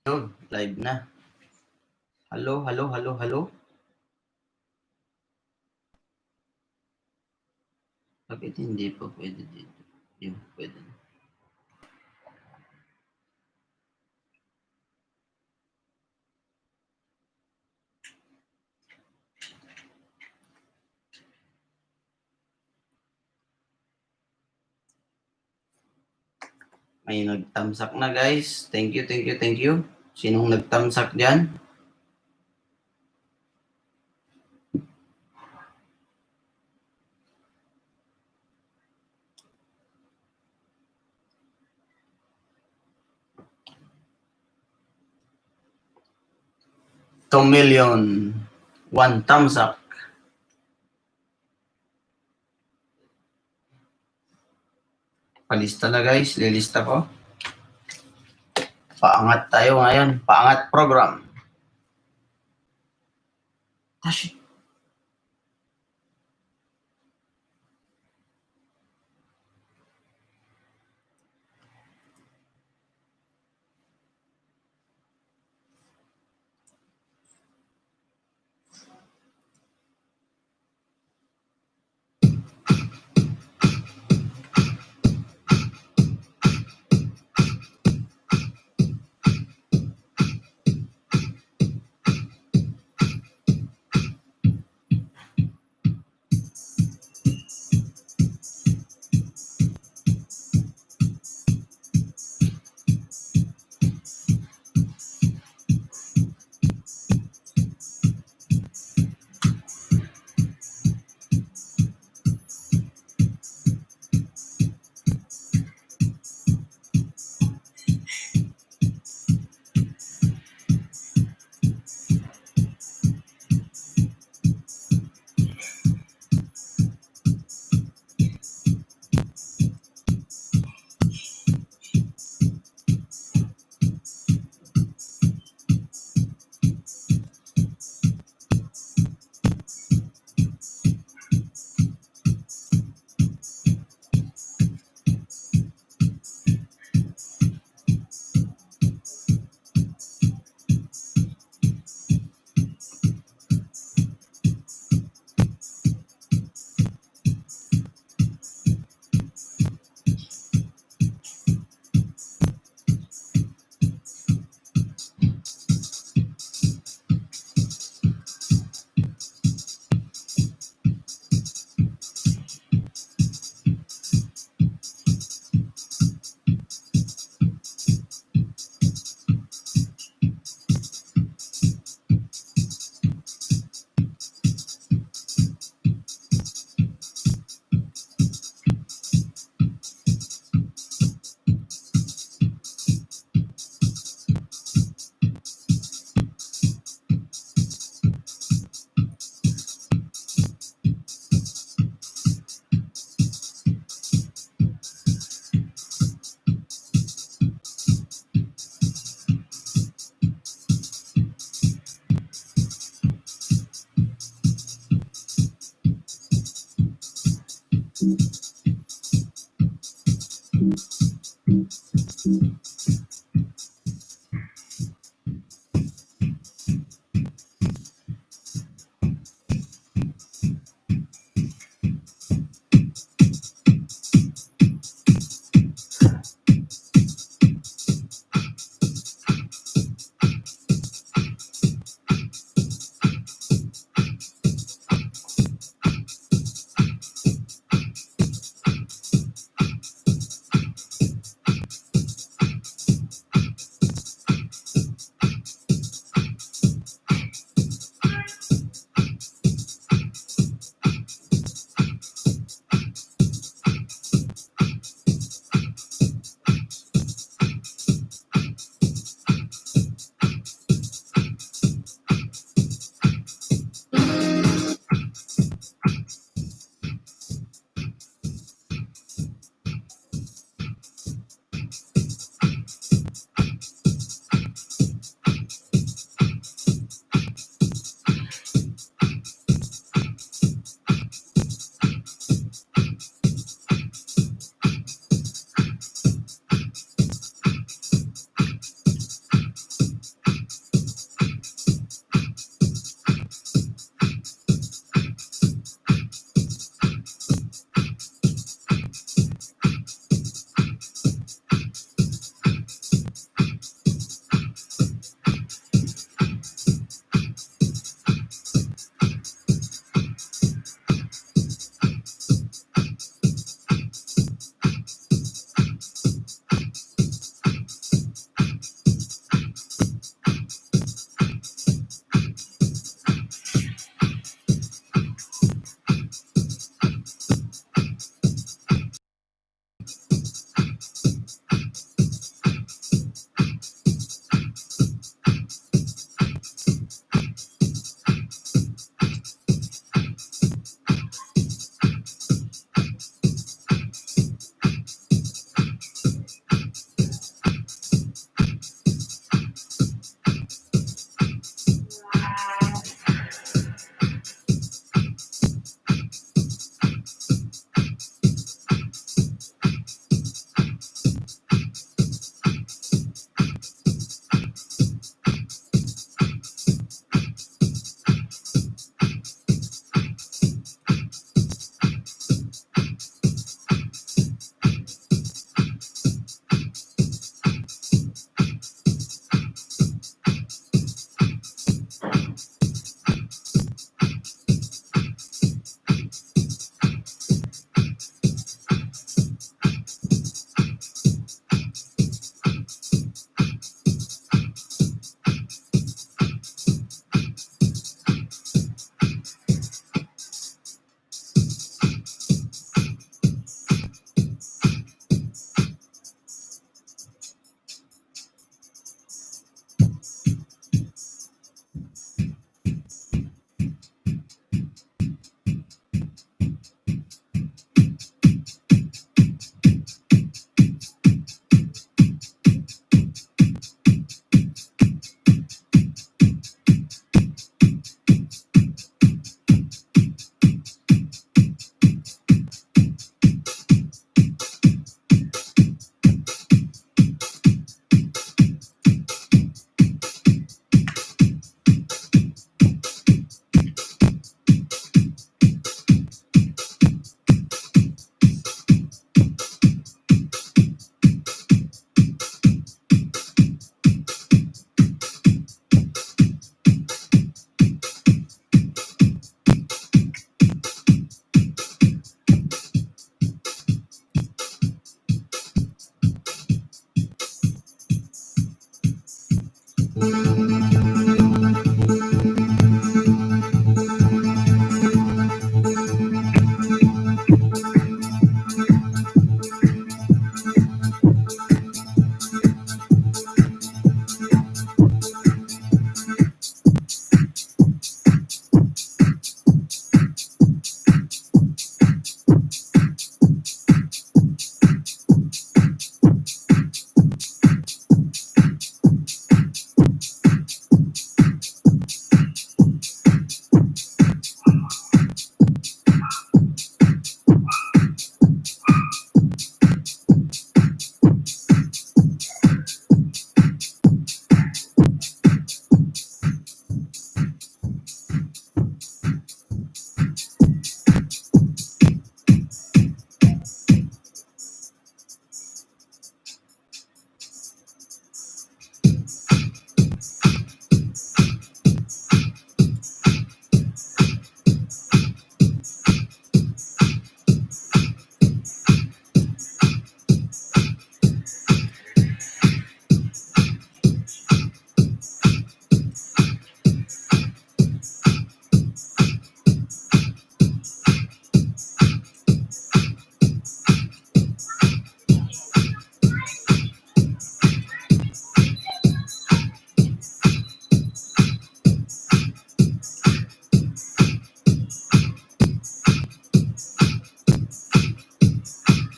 Yun, live na. Hello, hello, hello, hello. Bakit hindi pa pwede dito? Yun, pwede na. May nagtamsak na guys. Thank you, thank you, thank you. Sinong nagtamsak dyan? $2,000,000. One thumbs up. Palista na guys. Lilista ko. Paangat tayo ngayon. Paangat program. Tashi.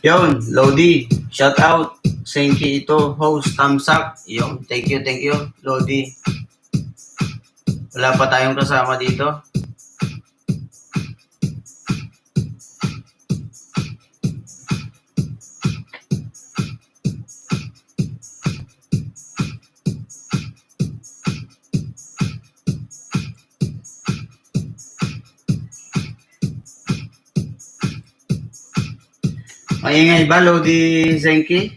Yun, Lodi, shout out. Senki ito, host, thumbs up. Yun, thank you, Lodi. Wala pa tayong kasama dito. Maingay ba, Lodi Senki?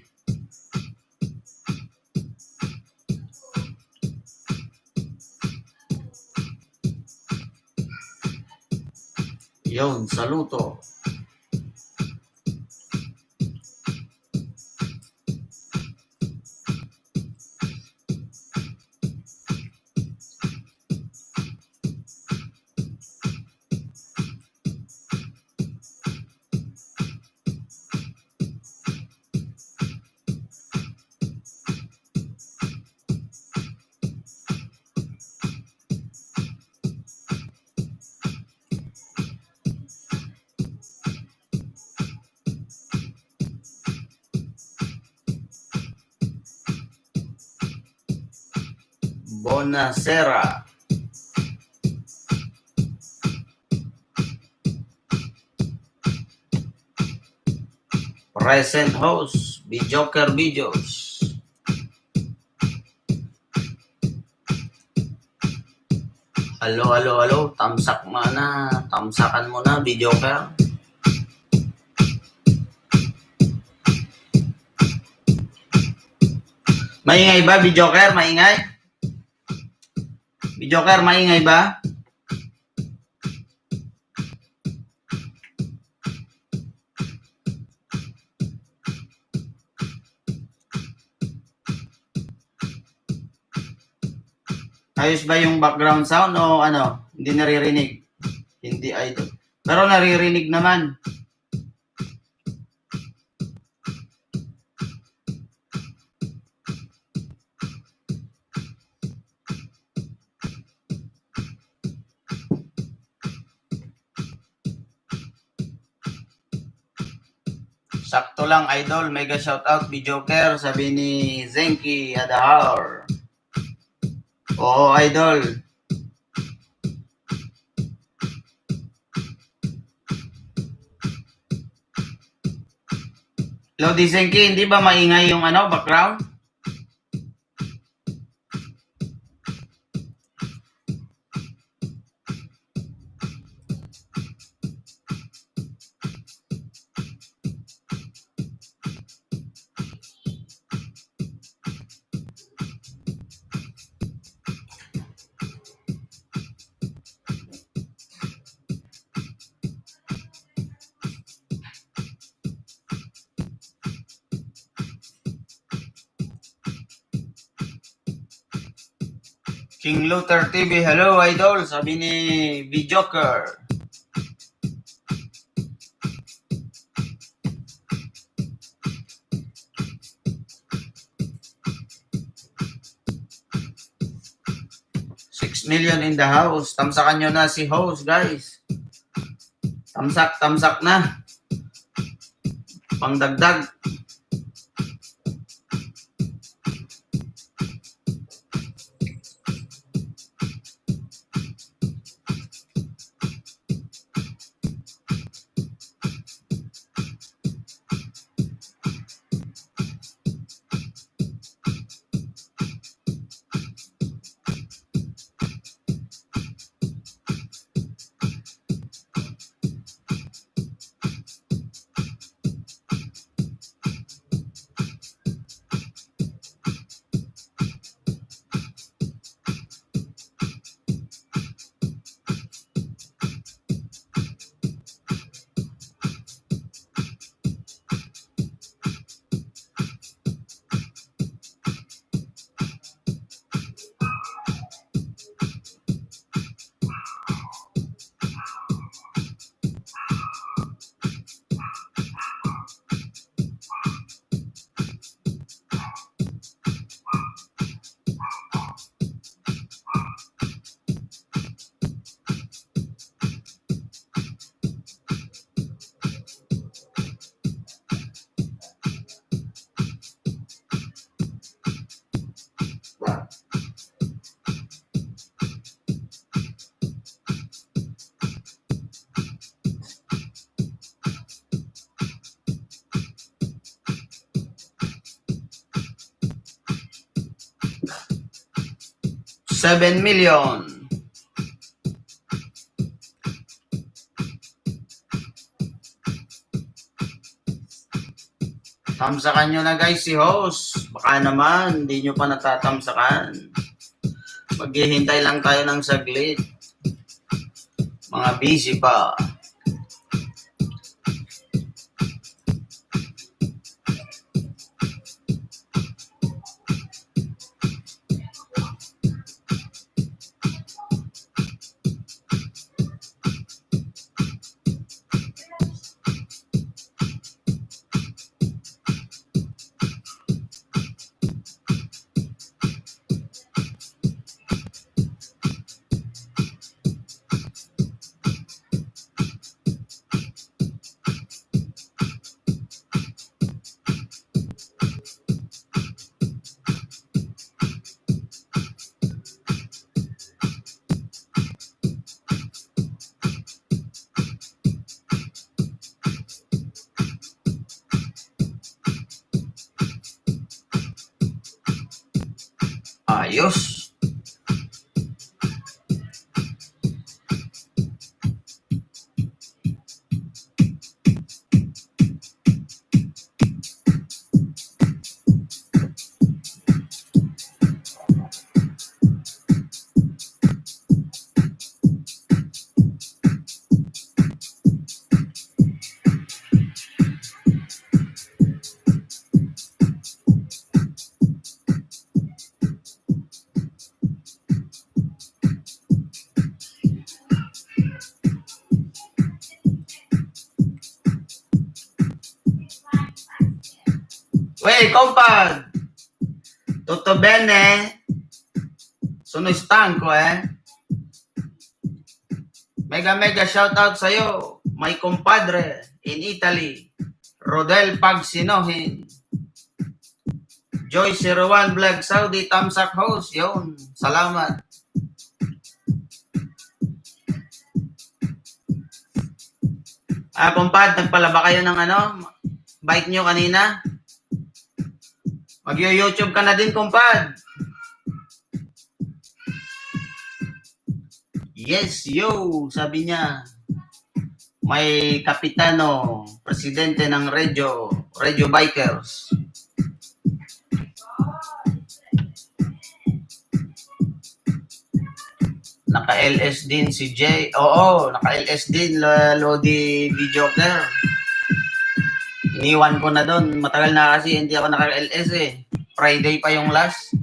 Yun, saluto. Bonasera. Present host, Bijoker Videos. Halo. Tamsak mana. Tamsakan mo na, Bijoker. Maingay ba, Bijoker? Maingay? Bijoker, maingay ba? Ayos ba yung background sound o ano? Hindi naririnig? Hindi idol. Pero naririnig naman. Sakto lang, idol. Mega shoutout, Bijoker. Sabi ni Zenki Adahar. Oo, idol. Lodi Zenki, hindi ba maingay yung background? King Luther TV, hello idol, sabi ni Bijoker. $6 million in the house. Tamsakan nyo na si host, guys. Tamsak na. Pangdagdag. 7 million. Tamsakan nyo na guys si host. Baka naman, hindi nyo pa natatamsakan. Maghihintay lang tayo ng saglit. Mga busy pa. Ayos. Wey, compad! Tutto bene? Sono stanco, Mega shoutout sa'yo, my compadre in Italy, Rodel Pagsinohin. Joy 01 Vlog Saudi, Tamsak host, yun, salamat. Compad, nagpala ba kayo ng bike nyo kanina? Mag-YouTube ka na din, compad. Yes, yo, sabi niya. May kapitano, presidente ng Radio Bikers. Naka-LS din si Jay. Oo, naka-LS din, Lodi Videoker. Iniwan ko na doon. Matagal na kasi hindi ako naka-LS Friday pa yung last.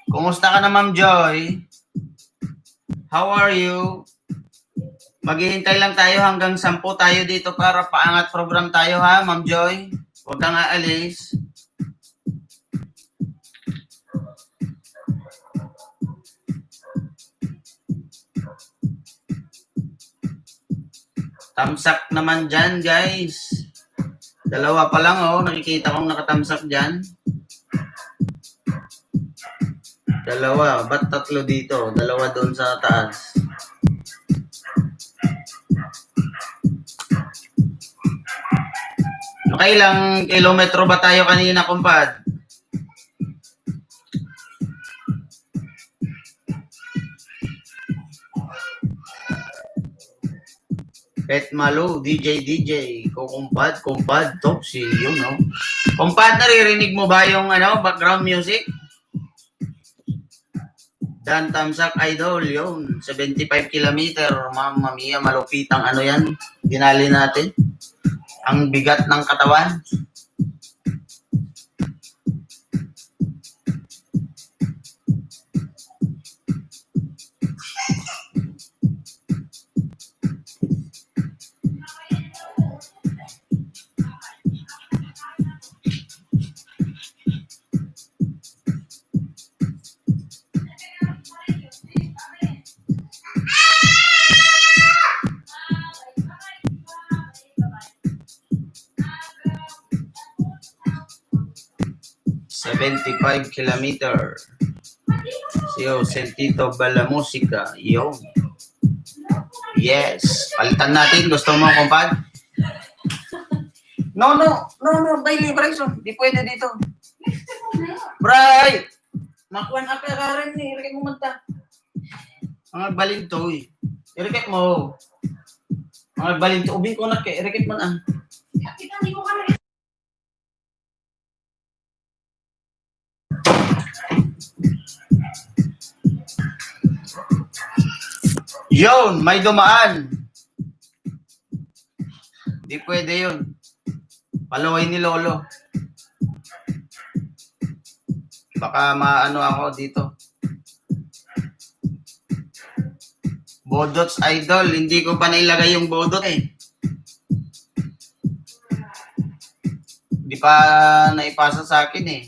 Kumusta ka na, Ma'am Joy? How are you? Maghihintay lang tayo hanggang 10 tayo dito para paangat program tayo ha, Ma'am Joy. Huwag kang aalis. Tamsak naman dyan, guys. Dalawa pa lang, nakikita kong nakatamsak dyan. Dalawa, ba't tatlo dito? Dalawa doon sa taas. Nakailang kilometro ba tayo kanina, kumpad? Pet Malo, DJ, kumpad, top si yun, no? Kumpad, naririnig mo ba yung background music? Dan Tamsak Idol, yun. 75 kilometer, Mamma Mia, malupitang yan. Dinali natin. Ang bigat ng katawan. $75 kilometer. Yo, sentito ba la musika? Yo. Yes. Palitan natin. Gusto mo, kumpad? No, by liberation. Di pwede dito. Bray! Makuan ka rin ni. Irikit mo manta. Mga balinto eh. Irikit mo. Mga balinto. Ubing ko na kay. Irikit mo na. Yun! May dumaan. Di pwede yun. Palaway ni Lolo. Baka maano ako dito. Bodots Idol. Hindi ko pa nailagay yung bodot eh. Hindi pa naipasa sa akin eh.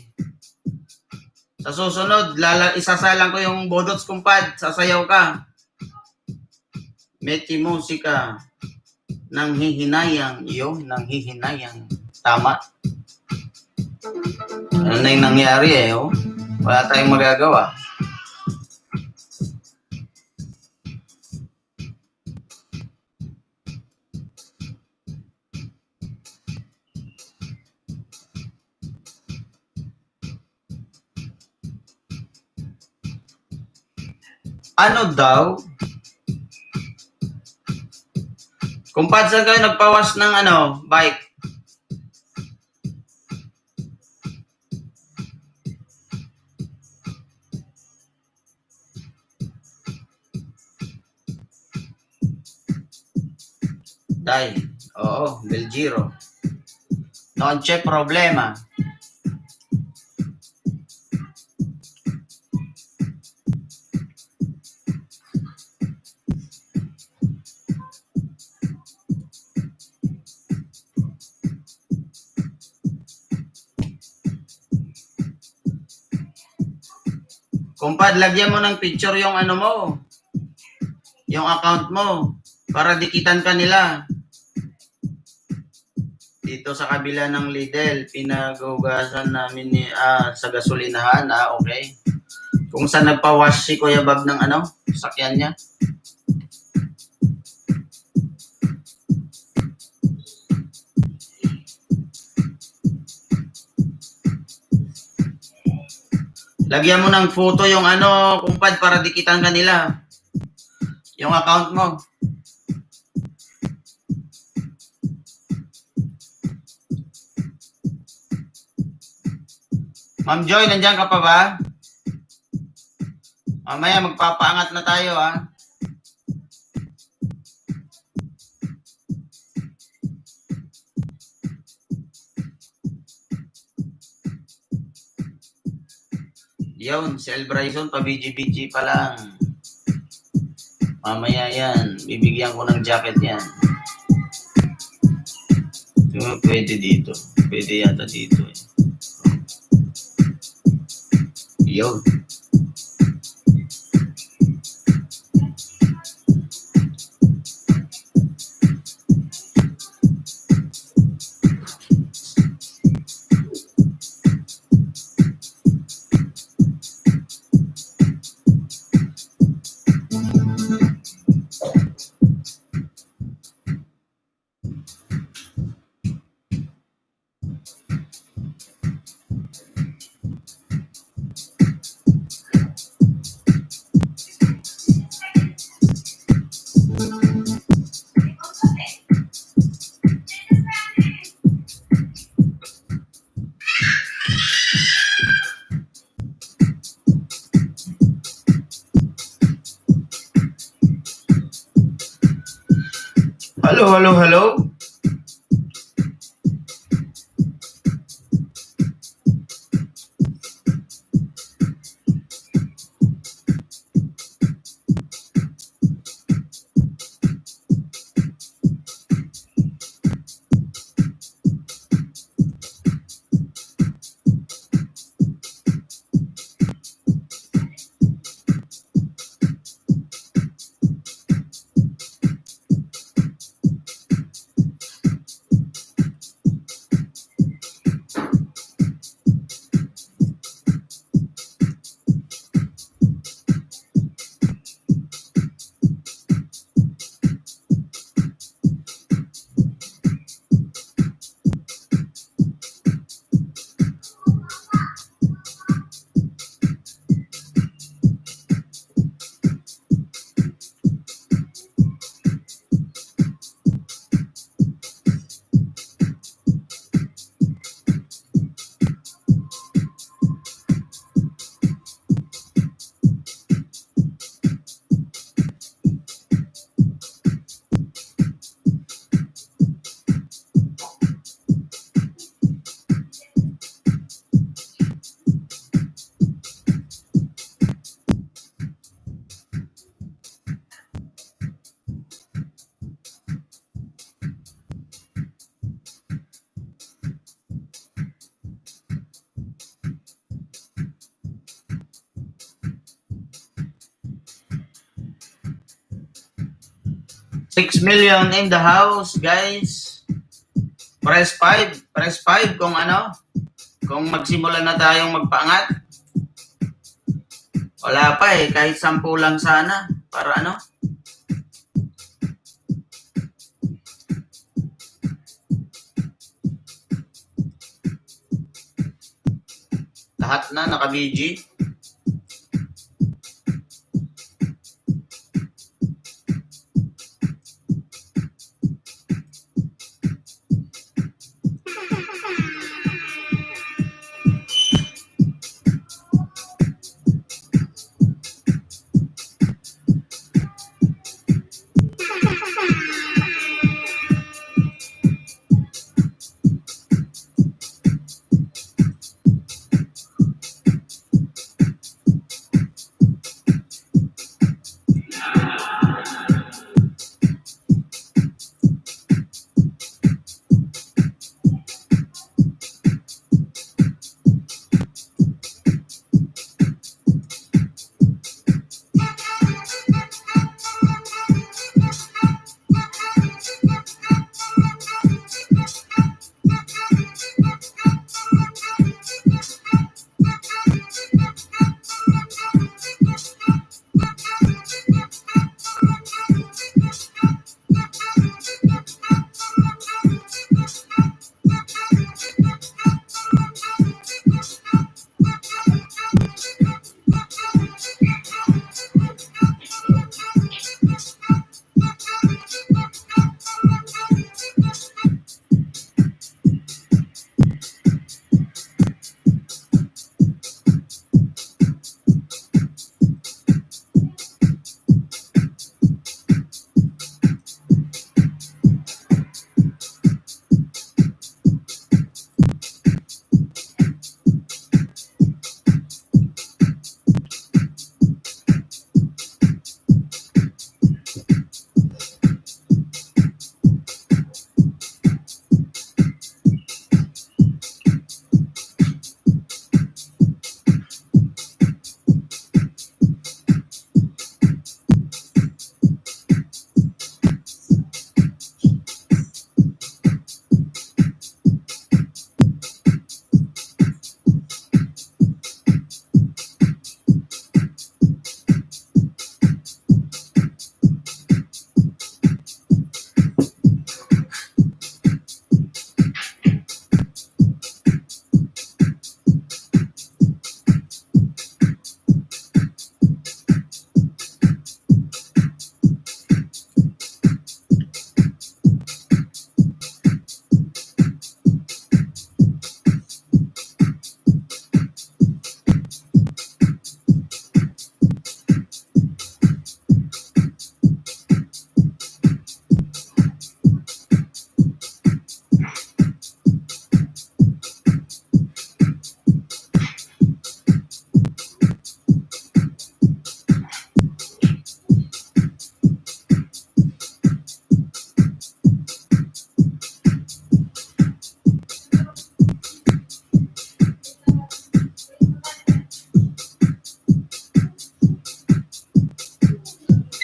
Sa susunod, isasalang ko yung bodots kumpad. Sasayaw ka. Meti musika. Nang hihinayang. Yun, nang hihinayang. Tama. Ano na yung nangyari eh. Oh? Wala tayong magagawa. Ano daw? Kumpad, saan kayo nagpawas ng bike? Dai. Oo, Belgiro. Non c'è problema. Kumpad, lagyan mo ng picture yung mo. Yung account mo. Para dikitan ka nila. Dito sa kabila ng Lidl, pinagugasan namin sa gasolinahan. Okay. Kung saan nagpa-wash si Kuya Bob ng sakyan niya. Lagyan mo ng photo yung kumpad para dikitan ka nila. Yung account mo. Ma'am Joy, nandiyan ka pa ba? Mamaya magpapaangat na tayo Yun, si El Bryson, pa-BG-BG pa lang. Mamaya yan, bibigyan ko ng jacket yan. Pwede dito. Pwede yata dito eh. Yun. Hello. 6 million in the house, guys. Press 5. Press 5 kung ano. Kung magsimula na tayong magpaangat. Wala pa eh. Kahit 10 lang sana. Para ano. Lahat na naka-BG.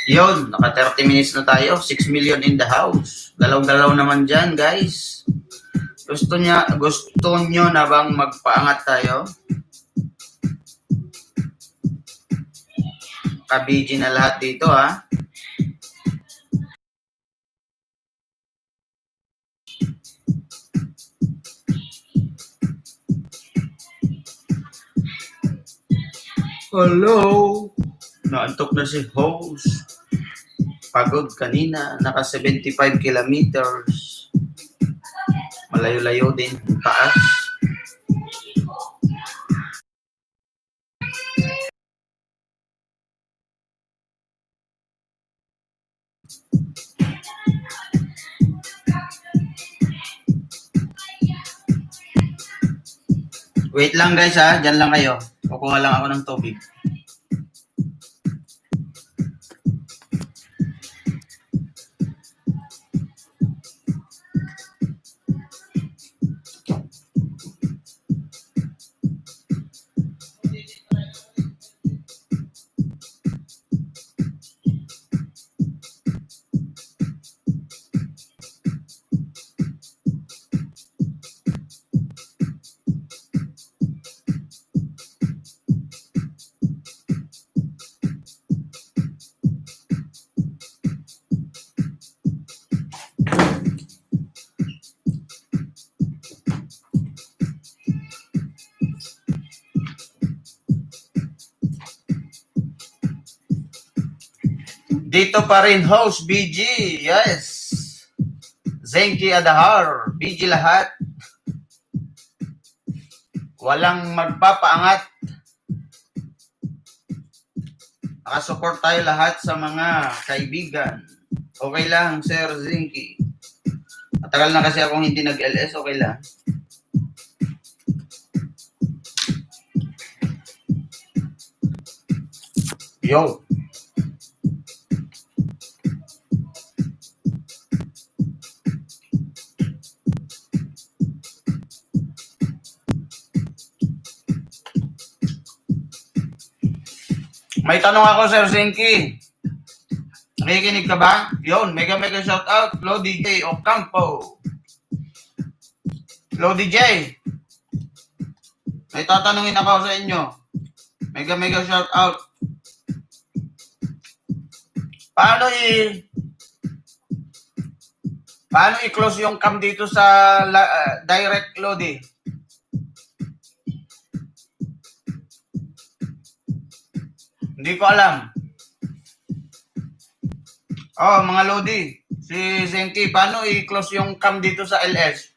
Yun, naka 30 minutes na tayo. 6 million in the house. Galaw-galaw naman dyan, guys. Gusto nyo na bang magpaangat tayo? Ka-BG na lahat dito, ha? Hello? Naantok na si host. Pagod kanina, naka 75 kilometers. Malayo-layo din, taas. Wait lang guys ha, dyan lang kayo. Kukuha lang ako ng tubig. Dito pa rin, host BG. Yes. Zenki Adahar. BG lahat. Walang magpapaangat. Nakasupport tayo lahat sa mga kaibigan. Okay lang, Sir Zenki. Matagal na kasi akong hindi nag-LS. Okay lang. Yo. May tanong ako, Sir Zenki. Nakikinig ka ba? Yun, mega shout out, Flo DJ Ocampo. Flo DJ. May tatanungin ako sa inyo. Mega shout out. Paano i-close yung cam dito sa direct Lodi? Hindi ko alam. Oh, mga Lodi. Si Zenki, paano i-close yung cam dito sa LS?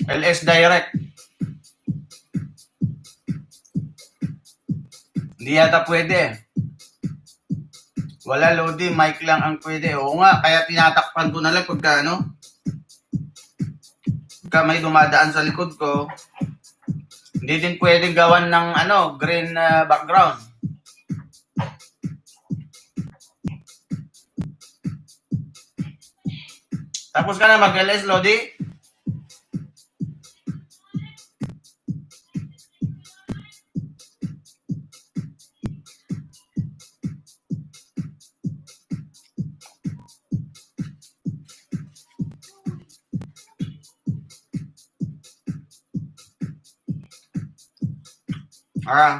LS Direct. Hindi yata pwede. Wala Lodi, mic lang ang pwede. Oo nga, kaya tinatakpan ko na lang pagka may dumadaan sa likod ko. Hindi din pwedeng gawan ng green background. Tapos ka na mag-LS, Lodi?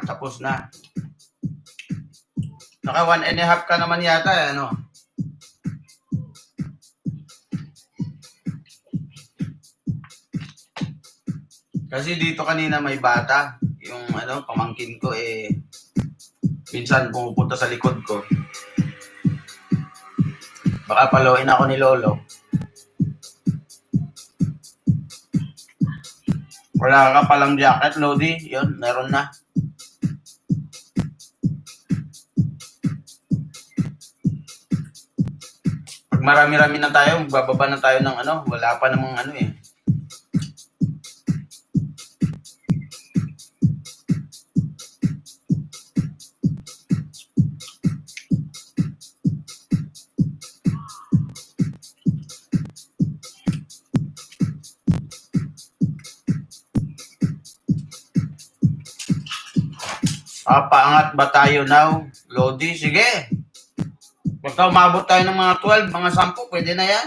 Tapos na. Naka 1.5 ka naman yata, Kasi dito kanina may bata. Yung pamangkin ko minsan pumupunta sa likod ko. Baka paluin ako ni Lolo. Wala ka palang jacket, Lodi. Yun, meron na. Pag marami-rami na tayo, magbababa na tayo ng wala pa namang paangat ba tayo now? Lodi, sige. Basta umabot tayo ng mga 12, mga 10, pwede na yan.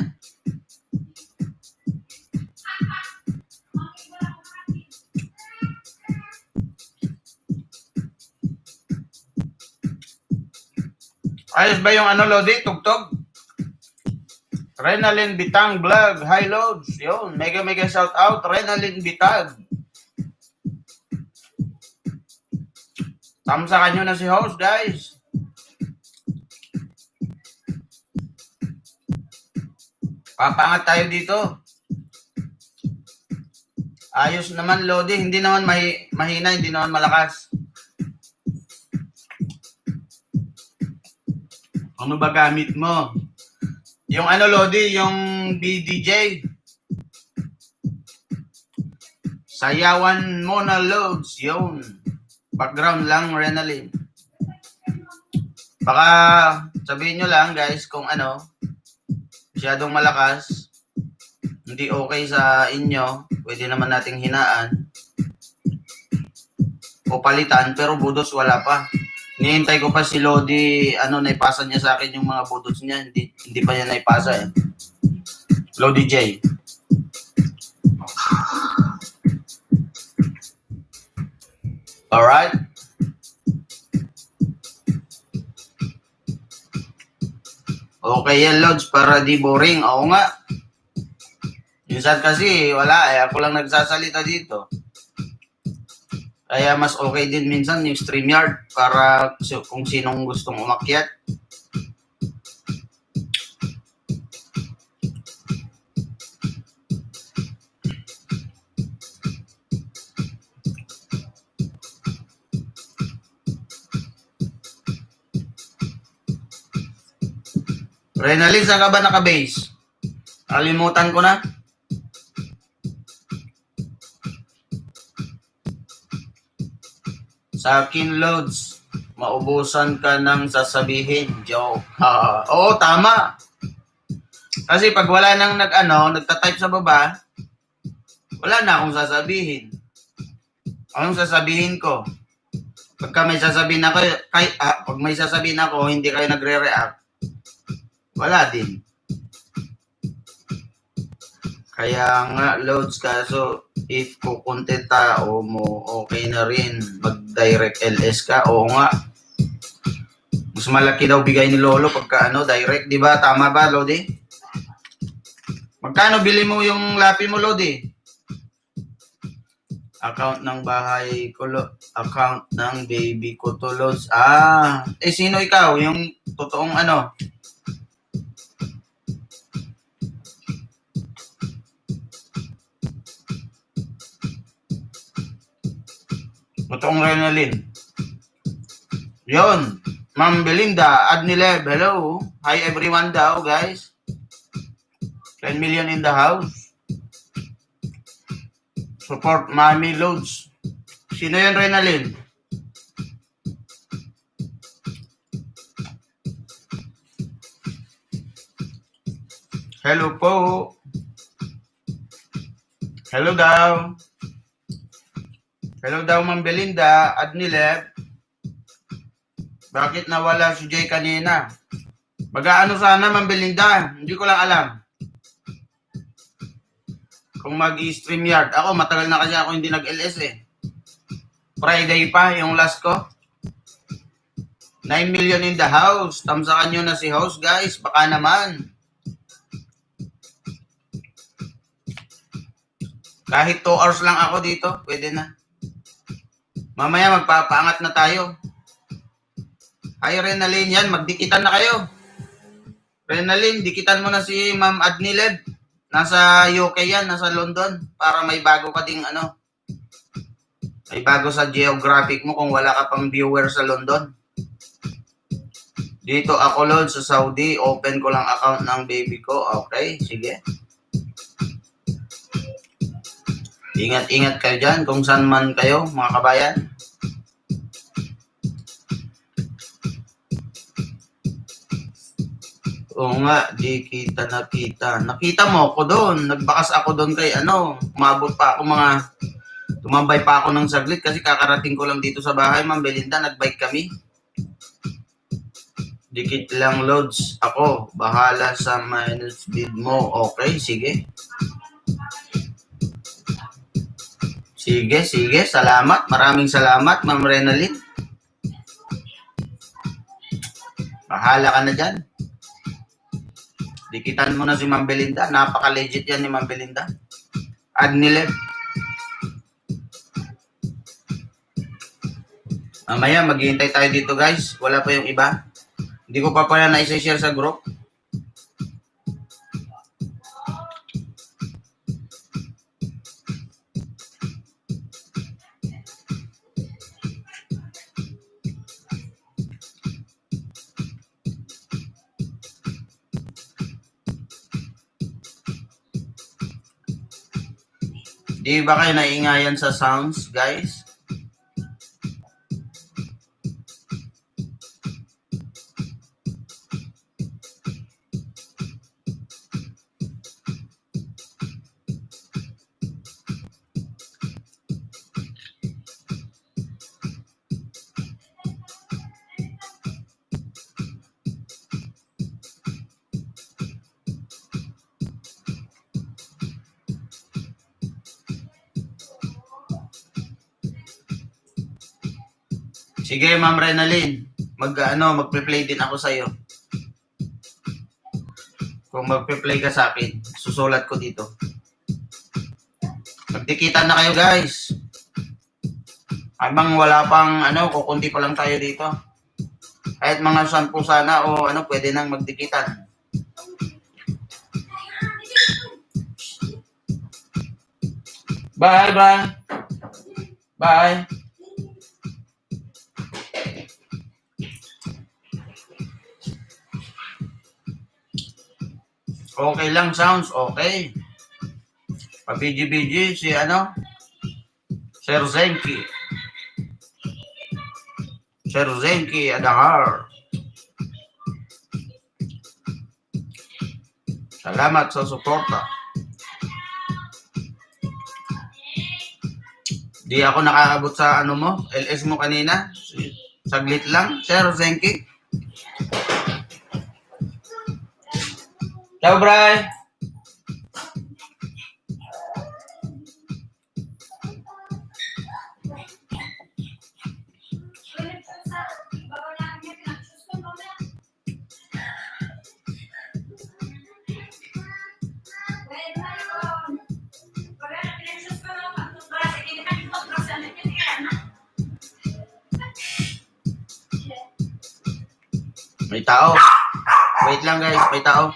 Ayos ba yung Lodi? Tugtog? Renalyn Bitang Vlog, hi Lods. Yun, mega shout out, Renalyn Bitag. Tamsakan nyo na si host, guys. Papangat tayo dito. Ayos naman, Lodi. Hindi naman mahina, hindi naman malakas. Ano ba gamit mo? Yung Lodi, yung BDJ. Sayawan mo na, Lods. Yun. Background lang, Renalyn. Baka sabihin nyo lang, guys, kung masyadong malakas, hindi okay sa inyo, pwede naman nating hinaan o palitan, pero budos wala pa. Nihintay ko pa si Lodi, naipasa niya sa akin yung mga budos niya, hindi pa niya naipasa Lodi J. Alright? Okay yan, Lods, para di boring. Oo nga. Minsan kasi, wala eh. Ako lang nagsasalita dito. Kaya mas okay din minsan yung StreamYard para kung sinong gustong umakyat. Renalyn, saan ka ba naka-base? Kalimutan ko na. Sa akin, Lods, maubusan ka ng sasabihin. Joke. Oo, tama. Kasi pag wala nang nagtatype sa baba, wala na akong sasabihin. Anong sasabihin ko? Pagka may sasabihin ako, pag may sasabihin ako, hindi kayo nagre-react, wala din. Kaya nga, Loads, kaso if kukunti tao mo, okay na rin. Mag-direct LS ka. Oo nga. Mas malaki daw bigay ni Lolo pagka direct. Di ba? Tama ba, Lodi? Magkano bili mo yung lapi mo, Lodi? Account ng bahay ko, account ng baby ko to, Lods. Sino ikaw? Yung totoong Totoong Renalyn. Yon. Ma'am Belinda, Adnileb, hello. Hi everyone daw, guys. 10 million in the house. Support Mommy Loads. Sino yun, Renalyn? Hello po. Hello daw. Hello daw, Ma'am Belinda. Adnileb. Bakit nawala si Jay kanina? Mag-aano sana, Ma'am Belinda? Hindi ko lang alam. Kung mag-StreamYard. Ako, matagal na kasi ako hindi nag-LS eh. Friday pa, yung last ko. 9 million in the house. Tamsakan nyo na si host, guys. Baka naman. Kahit 2 hours lang ako dito, pwede na. Mamaya magpapaangat na tayo. Hi, Renalyn, yan. Magdikitan na kayo. Renalyn, dikitan mo na si Ma'am Adnileb. Nasa UK yan, nasa London. Para may bago ka ding may bago sa geographic mo kung wala ka pang viewer sa London. Dito ako, Lord, sa Saudi. Open ko lang account ng baby ko. Okay, sige. Ingat-ingat kayo dyan kung saan man kayo, mga kabayan. Oo nga, di kita nakita. Nakita mo ako doon. Nagbakas ako doon kay umabot pa ako tumambay pa ako ng saglit kasi kakarating ko lang dito sa bahay, Ma'am Belinda. Nagbike kami. Dikit lang, Loads. Ako, bahala sa minus bid mo. Okay, sige. Sige. Salamat. Maraming salamat, Ma'am Renalyn. Bahala ka na dyan. Dikitan mo na si Ma'am Belinda. Napaka-legit yan ni Ma'am Belinda. Adnileb. Mamaya, maghihintay tayo dito, guys. Wala pa yung iba. Hindi ko pa pala na-share sa group. Di ba kayo naingayan sa sounds, guys? Sige, Ma'am Renalyn. Magpe-play din ako sa'yo. Kung magpe-play ka sa akin, susulat ko dito. Magdikitan na kayo, guys. Habang wala pang kukunti pa lang tayo dito. Kahit mga 10 sana o pwede nang magdikitan. Bye, bye. Bye. Okay lang, sounds okay. Pa-BG-BG si Sir Zenki. Sir Zenki Adahar. Salamat sa suporta. Di ako nakaabot sa mo, LS mo kanina. Saglit lang, Sir Zenki. Ciao, Bray. May tao. Wait lang, guys. May tao.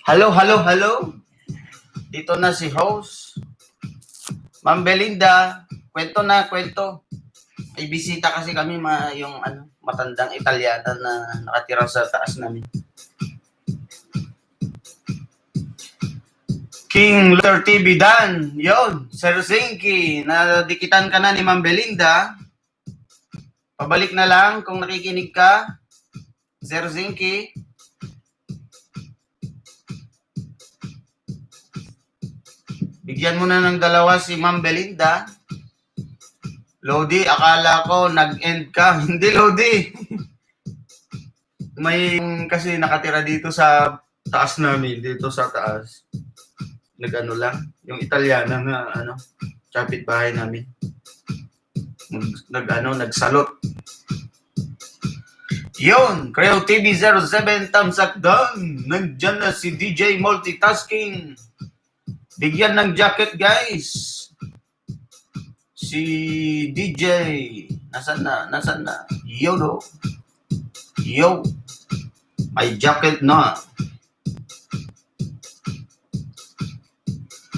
Hello, hello, hello. Dito na si host. Ma'am Belinda, kwento na, kwento. May bisita kasi kami, yung matandang Italyana na nakatira sa taas namin. King Luther TV Dan, yon, Sir Zinky, nadikitan ka na ni Ma'am Belinda. Pabalik na lang kung nakikinig ka, Sir Zinky. Bigyan mo na ng dalawa si Ma'am Belinda. Lodi, akala ko nag-end ka. Hindi, Lodi. May kasi nakatira dito sa taas namin dito sa taas. Nag-ano lang, yung Italiana na kapitbahay namin. Nagsalot. Yun, Creo TV 07 Tamsak down. Nandyan na si DJ Multitasking. Bigyan ng jacket, guys. Si DJ. Nasaan na? Yo. May jacket na.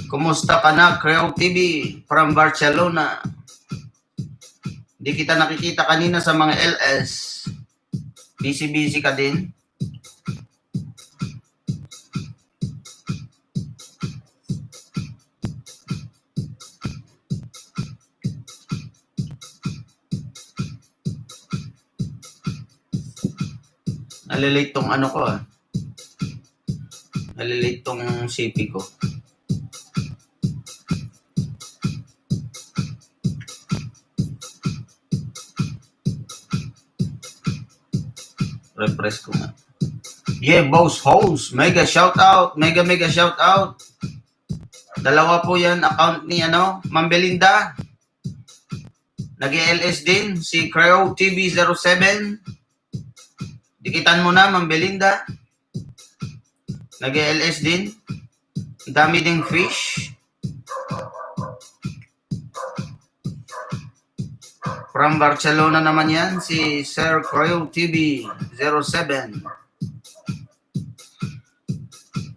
Kumusta ka na, Creo TV from Barcelona? Hindi kita nakikita kanina sa mga LS. Busy ka din? Nalilate tong ko Nalilate tong CP ko. Refresh ko nga. Yeah, boss host. Mega shout out. Mega shout out. Dalawa po yan account ni Ma'am Belinda. Nag-LS din. Si Creo TV 07. Dikitan mo na, Ma'am Belinda. Nag-LS din. Dami ding fish. From Barcelona naman yan, si Sir Creo TV 07.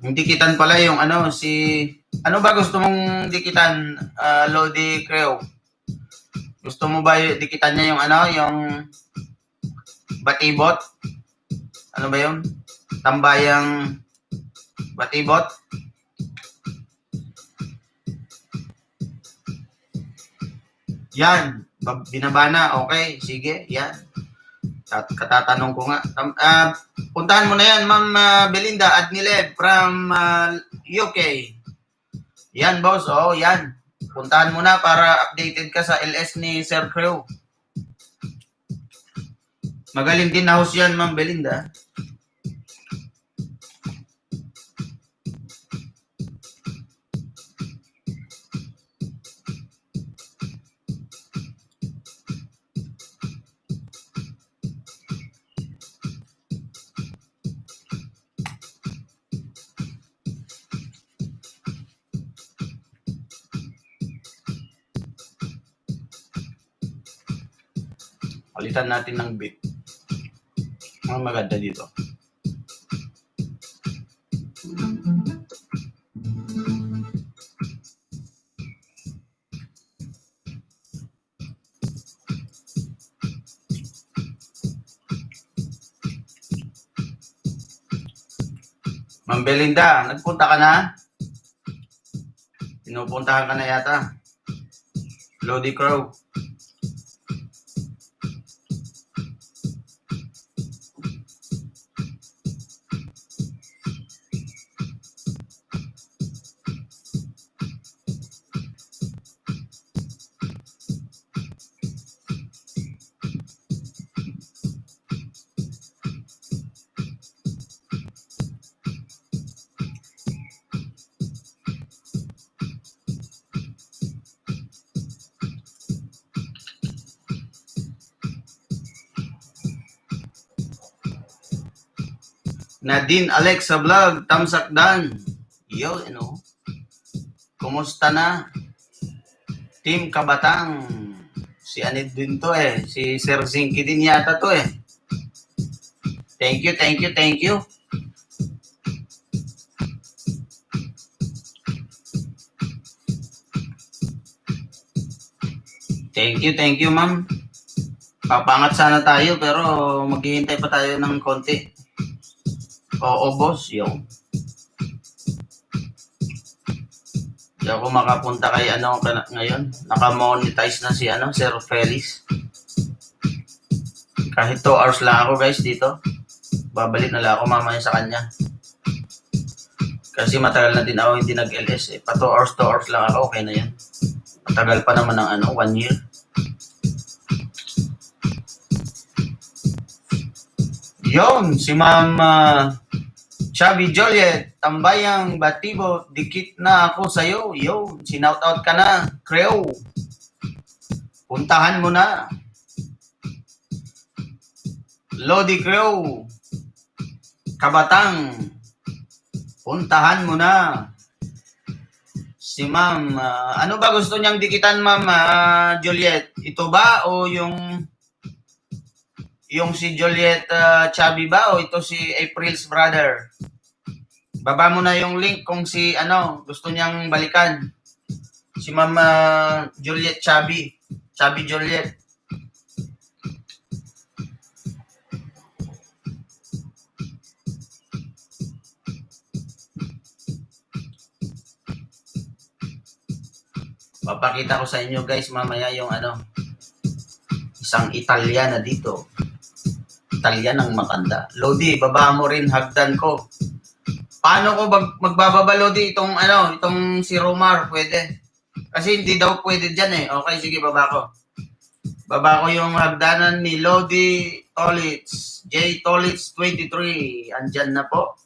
Yung dikitan pala yung ano ba gusto mong dikitan, Lodi Creo? Gusto mo ba dikitan niya yung yung batibot? Ano ba yun? Tambayang batibot? Yan. Binaba na, okay, sige, yan. Katatanong ko nga. Puntahan mo na yan, Ma'am Belinda Adnileb from UK. Yan, boss, yan. Puntahan mo na para updated ka sa LS ni Sir Creo. Magaling din na host yan, Ma'am Belinda. Palitan natin ng beat. Ang maganda dito. Ma'am Belinda, nagpunta ka na? Pinupuntahan ka na yata. Lodi Creo. Nadine Alexa Vlog, Tamsak Dan. Yo, Kumusta na? Team Kabatang. Si Anit din to Si Sir Zinky din yata to Thank you. Thank you, ma'am. Papangat sana tayo pero maghihintay pa tayo ng konti. Oo, boss. Yo. Hindi ako makapunta kay ngayon. Naka-monetize na si Sir Felix. Kahit 2 hours lang ako, guys, dito. Babalik na lang ako mamaya sa kanya. Kasi matagal na din ako hindi nag-LS Pa 2 hours lang ako, okay na yan. Matagal pa naman ng 1 year. Yon, si Ma'am Chubby Joliet, tambayang batibo, dikit na ako sa'yo. Yo, sinout out ka na, Creo. Puntahan mo na. Lodi Creo, Kabatang, puntahan mo na. Si Ma'am, ano ba gusto niyang dikitan, Ma'am Juliet? Ito ba o yung si Juliet Chubby ba o ito si April's brother? Baba mo na yung link kung si gusto niyang balikan. Si Ma'am Juliet Chubby. Chubby Juliet. Papakita ko sa inyo guys mamaya yung isang Italiana dito. Italianang matanda. Lodi, baba mo rin hagdan ko. Paano ko magbababa, Lodi, itong si Romar, pwede? Kasi hindi daw pwede dyan eh. Okay, sige, baba ko. Baba ko yung hagdanan ni Lodi Tolitz. J. Tolitz 23. Andyan na po.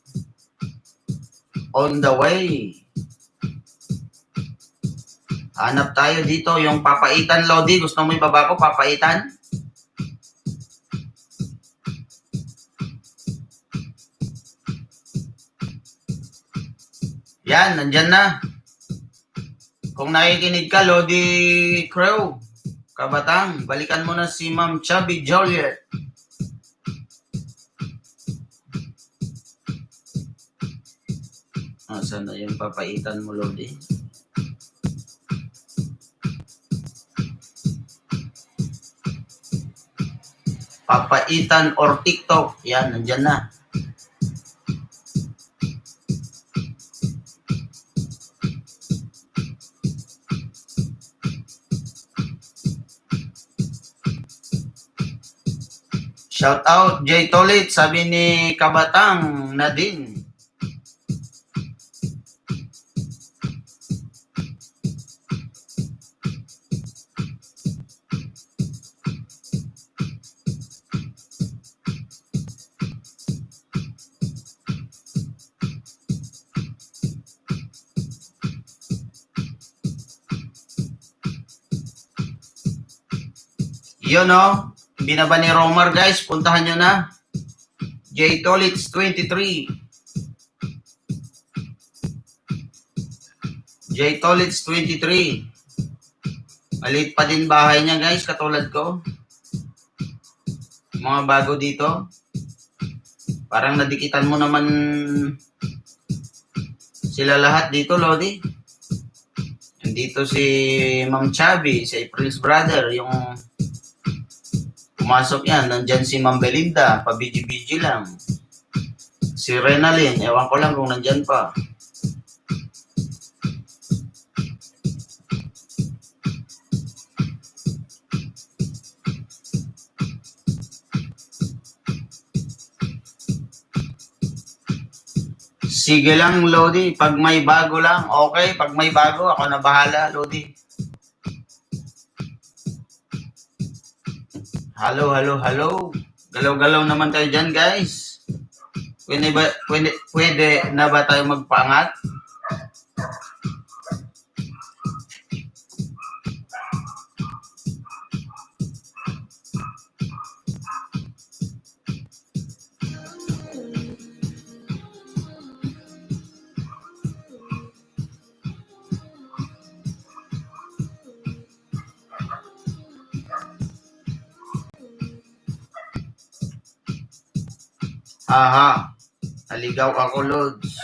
On the way. Hanap tayo dito yung papaitan, Lodi. Gusto mo ibaba ko, papaitan? Yan, nandyan na. Kung nakikinig ka, Lodi Creo, Kabatang, balikan mo na si Ma'am Chubby Joliet. Saan na yung papaitan mo, Lodi? Papaitan or TikTok. Yan, nandyan na. Shout out J. Tolit, sabi ni Kabatang Nadine. Yun binaba ni Romar guys, puntahan nyo na. J. Tolitz 23. J. Tolitz 23. Maliit pa din bahay niya guys, katulad ko. Mga bago dito. Parang nadikitan mo naman sila lahat dito, Lodi. Dito si Ma'am Chubby, si April's brother, yung pumasok yan. Nandyan si Ma'am Belinda, pa-BG-BG lang. Si Renalyn, ewan ko lang kung nandyan pa. Sige lang, Lodi. Pag may bago lang, okay. Pag may bago, ako na bahala, Lodi. Hello. Galaw-galaw naman kayo dyan, guys. Pwede na ba tayo magpaangat? Aha, naligaw ako, Lods.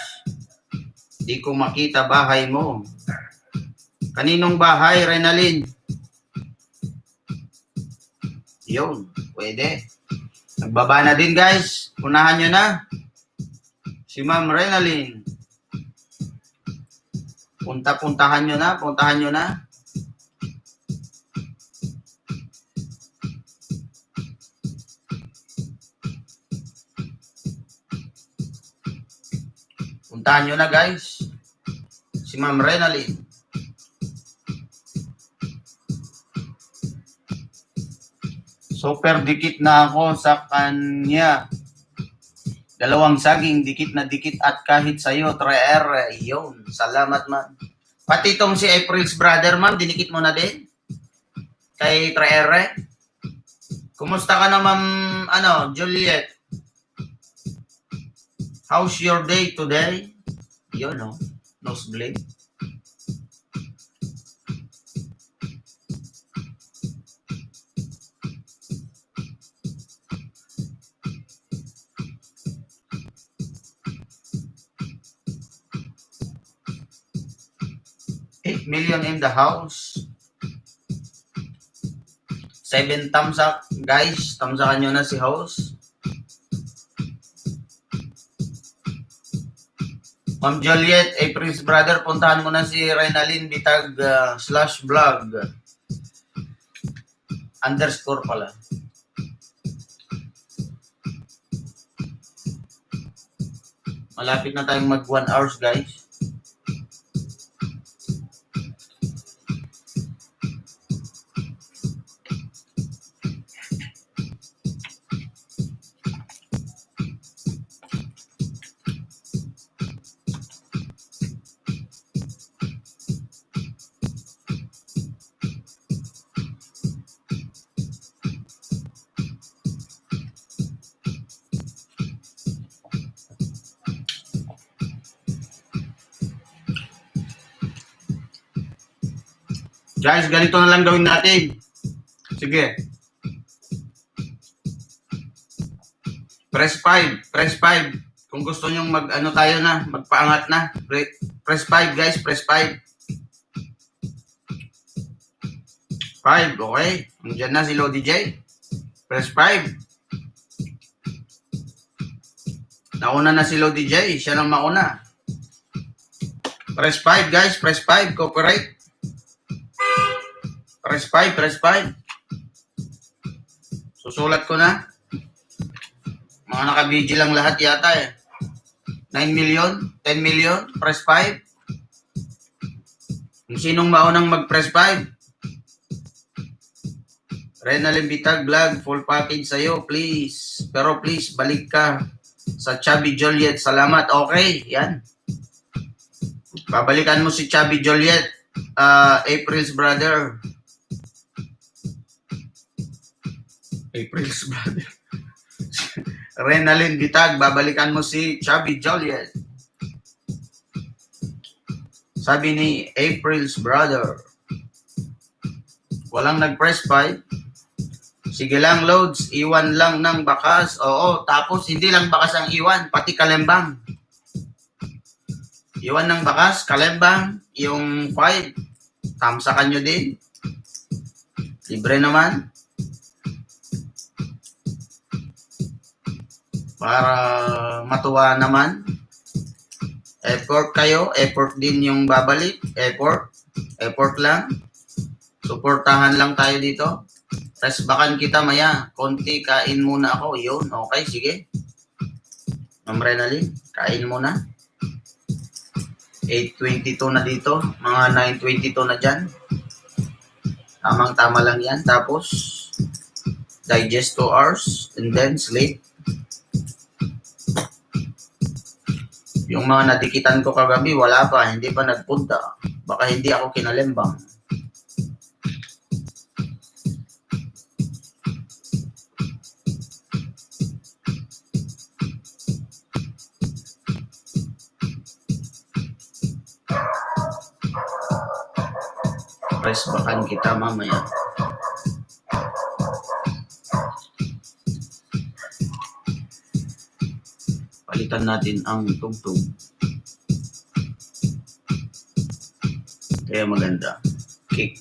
Di ko makita bahay mo. Kaninong bahay, Renalyn? Yun, pwede. Nagbaba na din, guys. Unahan nyo na. Si Ma'am Renalyn. Puntahan nyo na. Puntahan nyo na guys. Si Ma'am Renalyn. Super dikit na ako sa kanya. Dalawang saging, dikit na dikit at kahit sa'yo, Treer. Yun, salamat ma'am. Pati itong si April's brother ma'am, dinikit mo na din? Kay Treer. Kumusta ka na ma'am, Juliet? How's your day today? Yun, no? Nosebleed. $8 million in the house. 7 thumbs up. Guys, thumbs up nyo na si host. Ma'am Juliet, April's brother, puntahan mo na si Reynalyn Bitag /vlog _ pala. Malapit na tayong mag 1 hours, guys. Guys, ganito na lang gawin natin. Sige. Press 5. Press 5. Kung gusto nyong tayo na, magpaangat na. Press 5, guys. Press 5. 5, okay. Nandiyan na si Lodi J. Press 5. Nauna na si Lodi J. Siya nang mauna. Press 5, guys. Press 5. Cooperate. Press 5, press 5. Susulat ko na. Mga naka-BG lang lahat yata eh. 9 million, 10 million, press 5. Kung sinong maunang mag-press 5. Reynalyn Bitag vlog, full package sa'yo, please. Pero please, balik ka sa Chubby Juliet. Salamat. Okay, yan. Babalikan mo si Chubby Juliet, April's brother. April's brother. Reynalyn Bitag, babalikan mo si Chubby Juliet. Sabi ni April's brother. Walang nag-press 5. Sige lang, loads. Iwan lang ng bakas. Oo, tapos hindi lang bakas ang iwan, pati kalembang. Iwan ng bakas, kalembang, yung 5. Tamsakan nyo din. Libre naman. Para matuwa naman. Effort kayo. Effort din yung babalik. Effort. Effort lang. Suportahan lang tayo dito. Press bakan kita maya. Konti, kain muna ako. Yun. Okay, sige. Ma'am Reynalyn, kain muna. 8:22 na dito. Mga 9:22 na dyan. Tamang-tama lang yan. Tapos, digest 2 hours. And then, sleep. Yung mga nadikitan ko kagabi, wala pa. Hindi pa nagpunta. Baka hindi ako kinalembang. Press bakan kita mamaya. Palitan natin ang tugtog. Kaya maganda. Kick.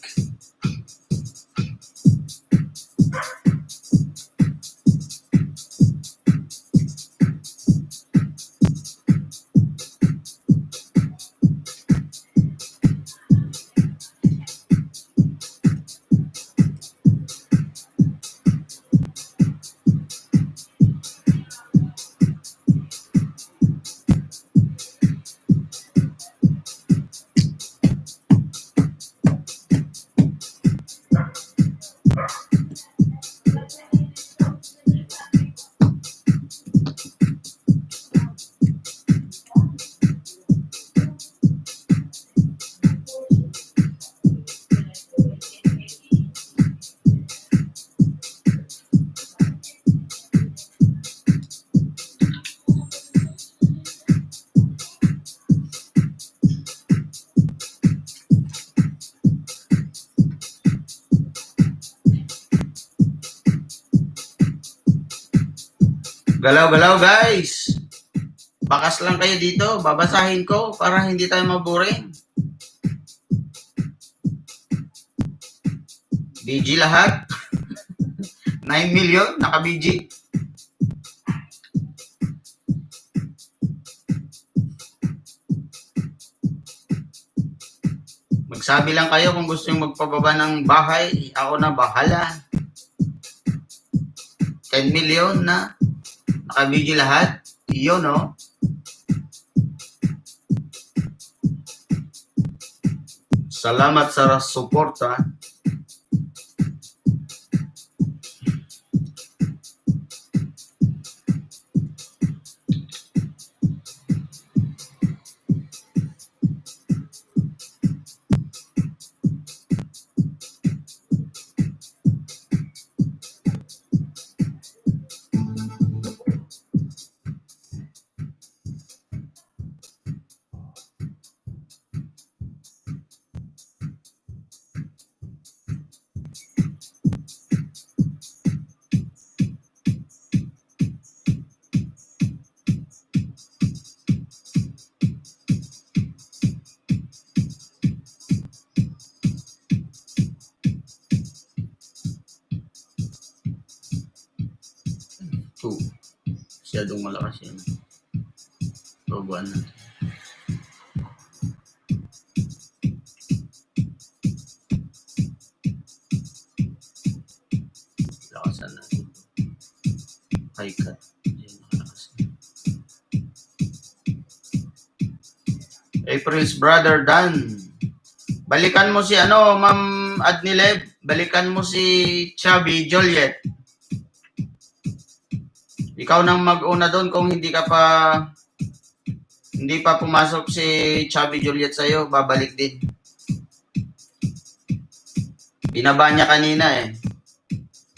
Galaw-galaw guys. Bakas lang kayo dito. Babasahin ko para hindi tayo maboring. BG lahat. 9 million naka-BG. Magsabi lang kayo kung gusto nyo magpababa ng bahay. Ako na bahala. 10 million na. Naka-BG lahat. Iyon, no? Salamat sa suporta. Masyadong malakas yan. Probuan natin. Lakasan natin. High cut. Yan, nakalakas. April's brother Dan. Balikan mo si Ma'am Adnileb. Balikan mo si Chubby Joliet. Ikaw nang mag-una doon kung hindi pa pumasok si Chubby Juliet sa'yo, babalik din. Binaba niya kanina eh.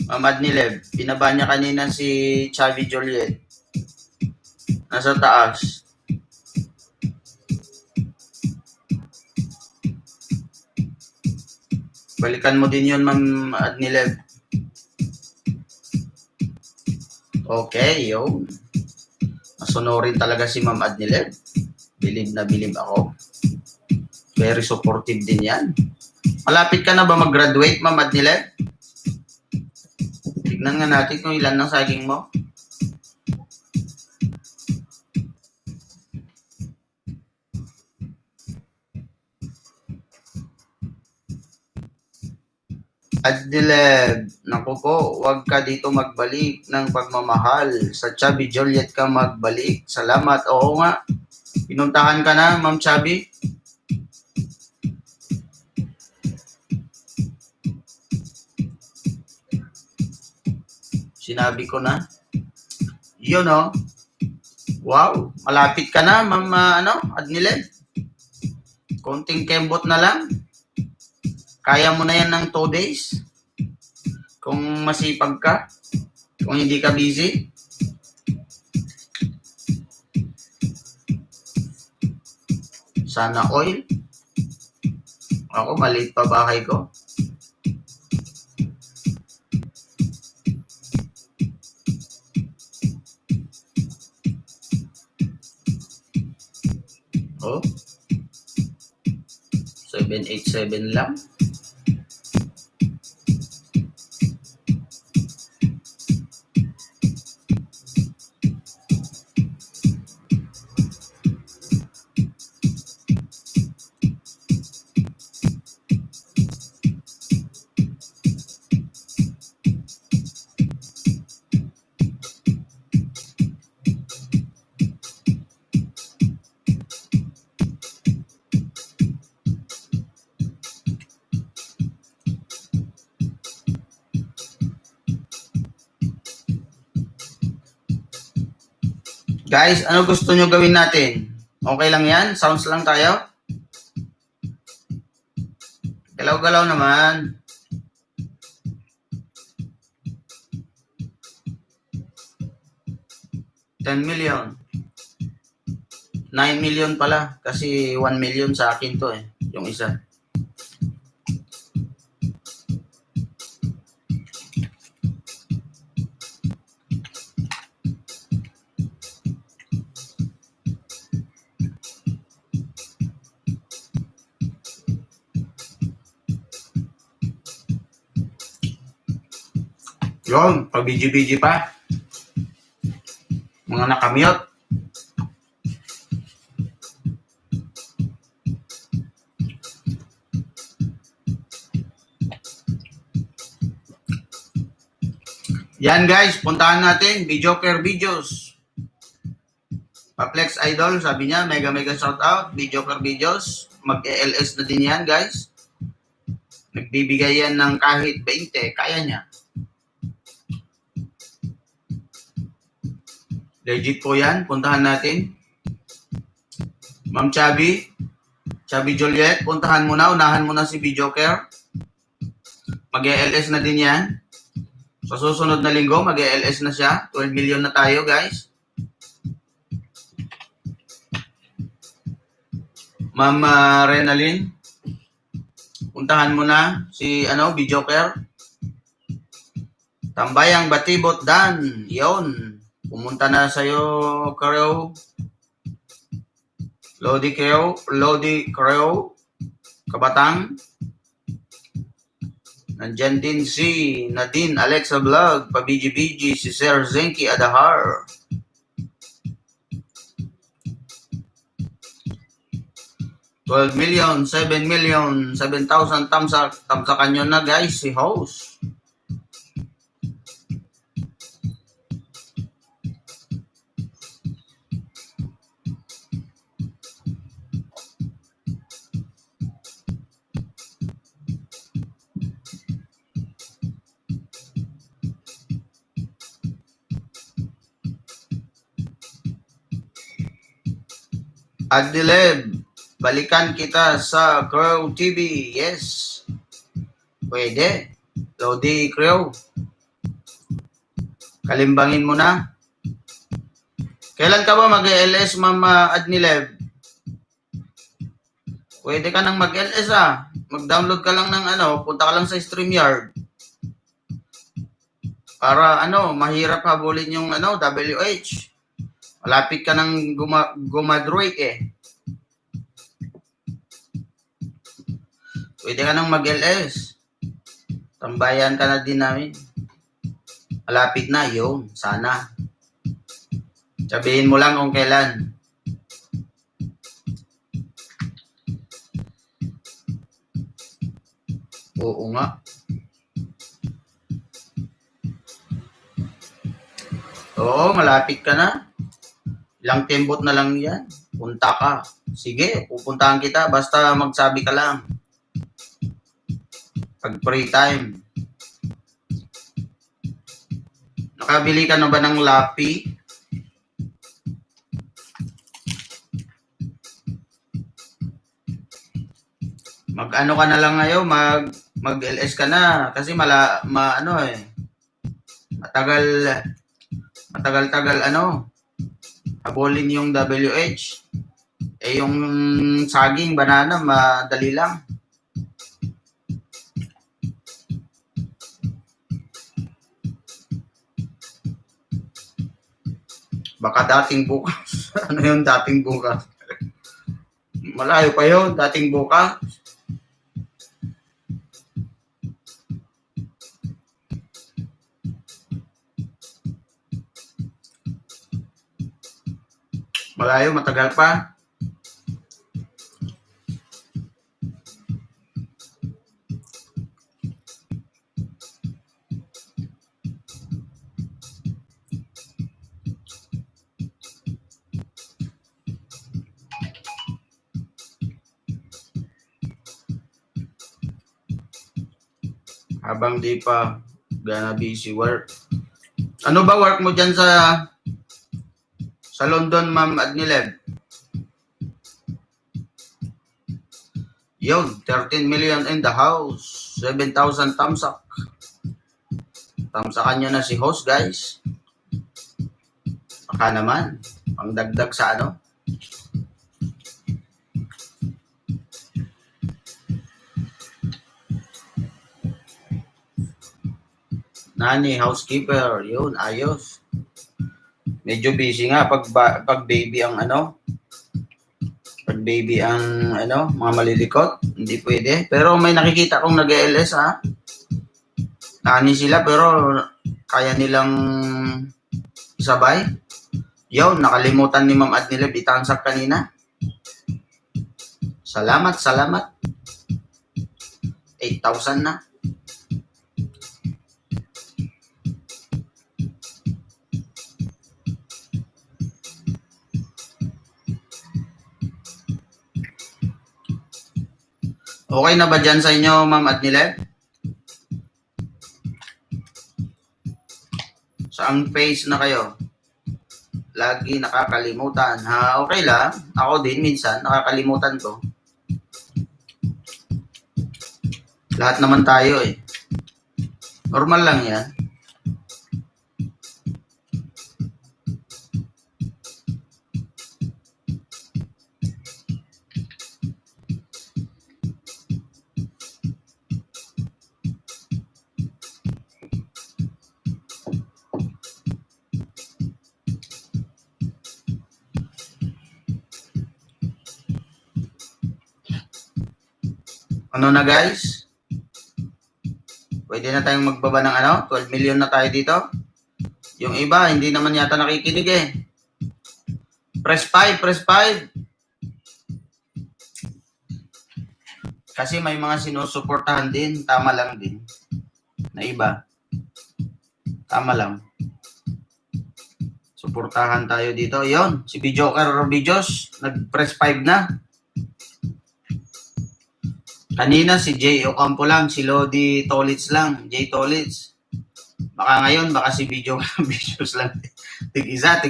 Mamad Nileb, binaba niya kanina si Chubby Juliet. Nasa taas. Balikan mo din yun, Ma'am Adnileb. Okay, yun. Masunurin talaga si Ma'am Adnileb. Bilib na bilib ako. Very supportive din yan. Malapit ka na ba mag-graduate, Ma'am Adnileb? Tignan nga natin kung ilan ng saging mo. Adnileb, naku po, huwag ka dito magbalik ng pagmamahal. Sa Chubby Joliet ka magbalik. Salamat. Oo nga. Pinuntahan ka na, Ma'am Chubby? Sinabi ko na. Yun, oh. Wow. Malapit ka na, Ma'am Adnileb. Konting kembot na lang. Kaya mo na yan ng 2 days. Kung masipag ka. Kung hindi ka busy. Sana oil. Ako, maliit pa bahay ko. Oh. 787 lang. Guys, ano gusto nyo gawin natin? Okay lang yan? Sounds lang tayo? Galaw-galaw naman. $10 million. 9 million pala. Kasi 1 million sa akin to eh. Yung isa. Yun, pag BG-BG pa. Mga nakamute. Yan guys, puntahan natin. Bjoker Videos. Paplex Idol, sabi niya, mega shout out. Bjoker Videos. Mag-ELS na din yan guys. Nagbibigay yan ng kahit 20. Kaya niya. Legit po yan. Puntahan natin. Ma'am Chubby Juliet, puntahan mo na. Unahan mo na si Bjoker. Mag-ELS na din yan. Sa susunod na linggo, mag-ELS na siya. 12 million na tayo, guys. Ma'am Renalyn, puntahan mo na si Bjoker. Tambayang Batibot Dan. Yon. Pumunta na sa'yo, Creo. Lodi Creo. Kabatang. Nandyan din si Nadine Alexa Vlog, pa-BG-BG, si Sir Zenki Adahar. $12 million, 7 million, 7,000 tamsakan nyo na guys, si host. Adileb, balikan kita sa Crow TV. Yes. Pwede. Lodi Crow. Kalimbangin mo na. Kailan ka ba mag-LS, Ma'am Adnileb? Pwede ka nang mag-LS Mag-download ka lang ng punta ka lang sa StreamYard. Para mahirap habulin yung WH. Malapit ka nang gumadroid Pwede ka nang mag-LS. Tambayan ka na din namin. Malapit na yun. Sana. Sabihin mo lang kung kailan. Oo nga. Oo, malapit ka na. Ilang tembot na lang yan. Punta ka. Sige, pupuntahan kita. Basta magsabi ka lang. Pag free time. Nakabili ka na ba ng lapi? Mag-ano ka na lang ngayon, mag-LS ka na kasi matagal habulin yung WH. Yung saging, banana, madali lang. Baka dating bukas. Ano yung dating bukas? Malayo pa yun, dating bukas. Malayo, matagal pa. Habang di pa gana busy work. Ano ba work mo dyan sa London, Ma'am Adnileb? Yun, 13 million in the house. 7,000 tamsak. Tamsakan nyo na si host, guys. Baka naman, pangdagdag sa Nani, housekeeper. Yun, ayos. Medyo busy nga pag baby ang pag baby ang mga malilikot, hindi pwede. Pero may nakikita kong nag-LS Nani sila pero kaya nilang isabay. Yo, nakalimutan ni Ma'am Adnileb itansak kanina. Salamat. 8,000 na. Okay na ba dyan sa inyo, Ma'am Adnileb? Saang phase na kayo? Lagi nakakalimutan. Ha, okay lang. Ako din minsan, nakakalimutan ko. Lahat naman tayo eh. Normal lang yan. Ano na guys? Pwede na tayong magbaba ng 12 million na tayo dito. Yung iba, hindi naman yata nakikinig eh. Press 5. Kasi may mga sinusuportahan din, tama lang din. Na iba. Tama lang. Suportahan tayo dito. Yon, si Bijoker Videos, nag-press 5 na. Kanina si Jay Ocampo lang, si Lodi Tolitz lang, Jay Tolitz. Baka ngayon, baka si Videos lang. Tig-isa.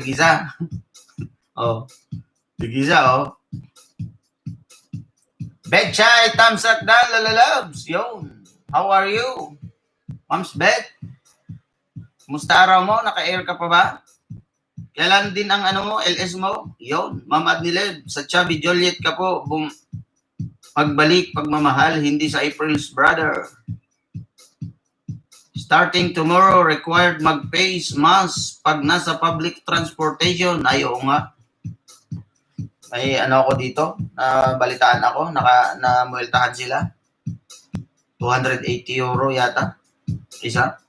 Oh. Tig-isa, oh. Betchay, thumbs up na, lalalabs. Yun. How are you? Mams Bet? Kumusta araw mo? Naka-air ka pa ba? Kailan din ang LS mo? Yun. Ma'am Adnileb, sa Chubby Joliet ka po. Pagbalik, pagmamahal, hindi sa April's brother. Starting tomorrow, required mag-face mask pag nasa public transportation. Ay, oo nga. May ako dito, balitaan ako, namueltahan sila. 280 euro yata. Isa.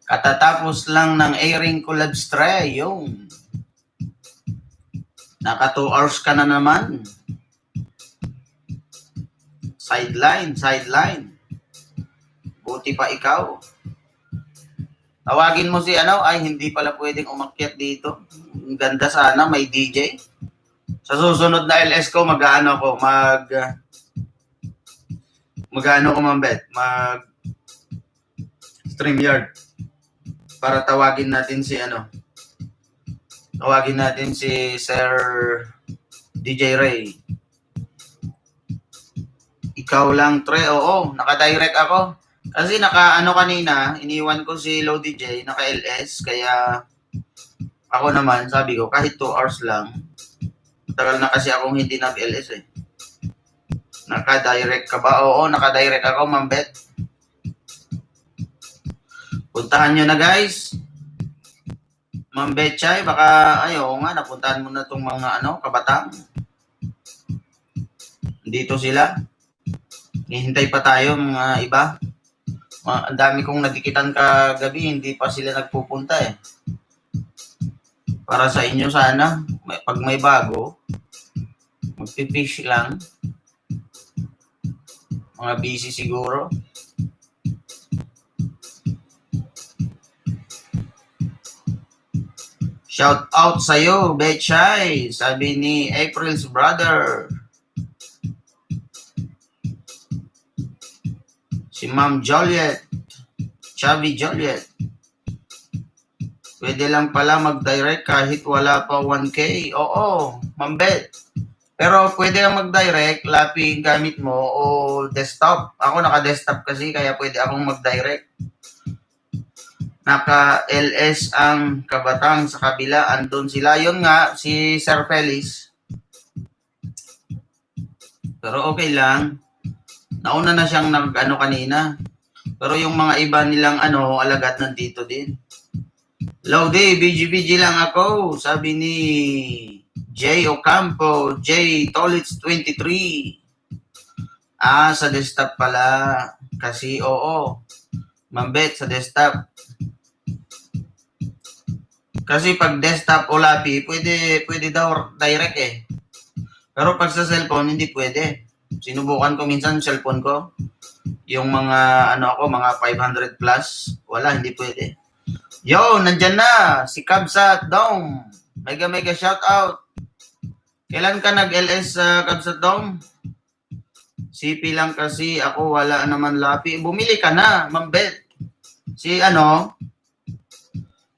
Katatapos lang ng airing ko Labs Tray, yung naka 2 hours ka na naman. Sideline. Buti pa ikaw. Tawagin mo si ay hindi pala pwedeng umakyat dito. Ang ganda sana, may DJ. Sa susunod na LS ko, mag-ano ko, Ma'am Bet, StreamYard. Para tawagin natin si Sir DJ Ray. Ikaw lang, Tre. Oo, naka-direct ako. Kasi kanina, iniwan ko si Low DJ, naka-LS. Kaya ako naman, sabi ko, kahit 2 hours lang. Matagal na kasi akong hindi nag-LS eh. Naka-direct ka ba? Oo, naka-direct ako, Ma'am Bet. Puntahan nyo na guys. Ma'am Betchay, baka napuntahan mo na itong mga kabatang. Dito sila. Hihintay pa tayo mga iba. Ang dami kong nagkikitan kagabi, hindi pa sila nagpupunta eh. Para sa inyo sana, pag may bago, magpipish lang. Mga busy siguro. Shout out sa'yo, Betchay, sabi ni April's brother. Si Ma'am Joliet, Chubby Joliet. Pwede lang pala mag-direct kahit wala pa 1K. Oo, Ma'am Bet. Pero pwede kang mag-direct, lapi gamit mo o desktop. Ako naka-desktop kasi kaya pwede akong mag-direct. Naka-LS ang kabatang sa kabila. Andun sila. Yun nga, si Sir Felix. Pero okay lang. Nauna na siyang kanina. Pero yung mga iba nilang alagad nandito din. Hello day, BG lang ako. Sabi ni Jay Ocampo, Jay Tolitz 23. Sa desktop pala. Kasi oo. Mambet sa desktop. Kasi pag desktop o lapi, pwede daw direct eh. Pero pag sa cellphone, hindi pwede. Sinubukan ko minsan yung cellphone ko. Yung mga, mga 500 plus. Wala, hindi pwede. Yo, nandyan na. Si Kabsat Dom. Mega shout out. Kailan ka nag-LS sa Kabsat Dom? CP lang kasi ako wala naman lapi. Bumili ka na, Mambet.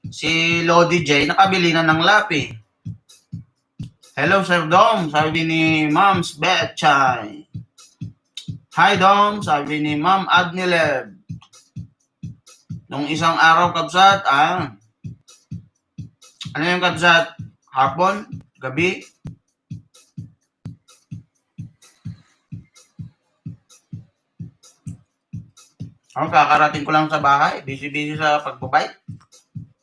Si Lodi J nakabili na ng lapi. Hello Sir Dom, sabi ni Mom's Betchay. Hi Dom, sabi ni Ma'am Adnileb. Nung isang araw Kabsat, ano yung Kabsat? Hapon? Gabi? Kakarating ko lang sa bahay. Busy sa pagbabay.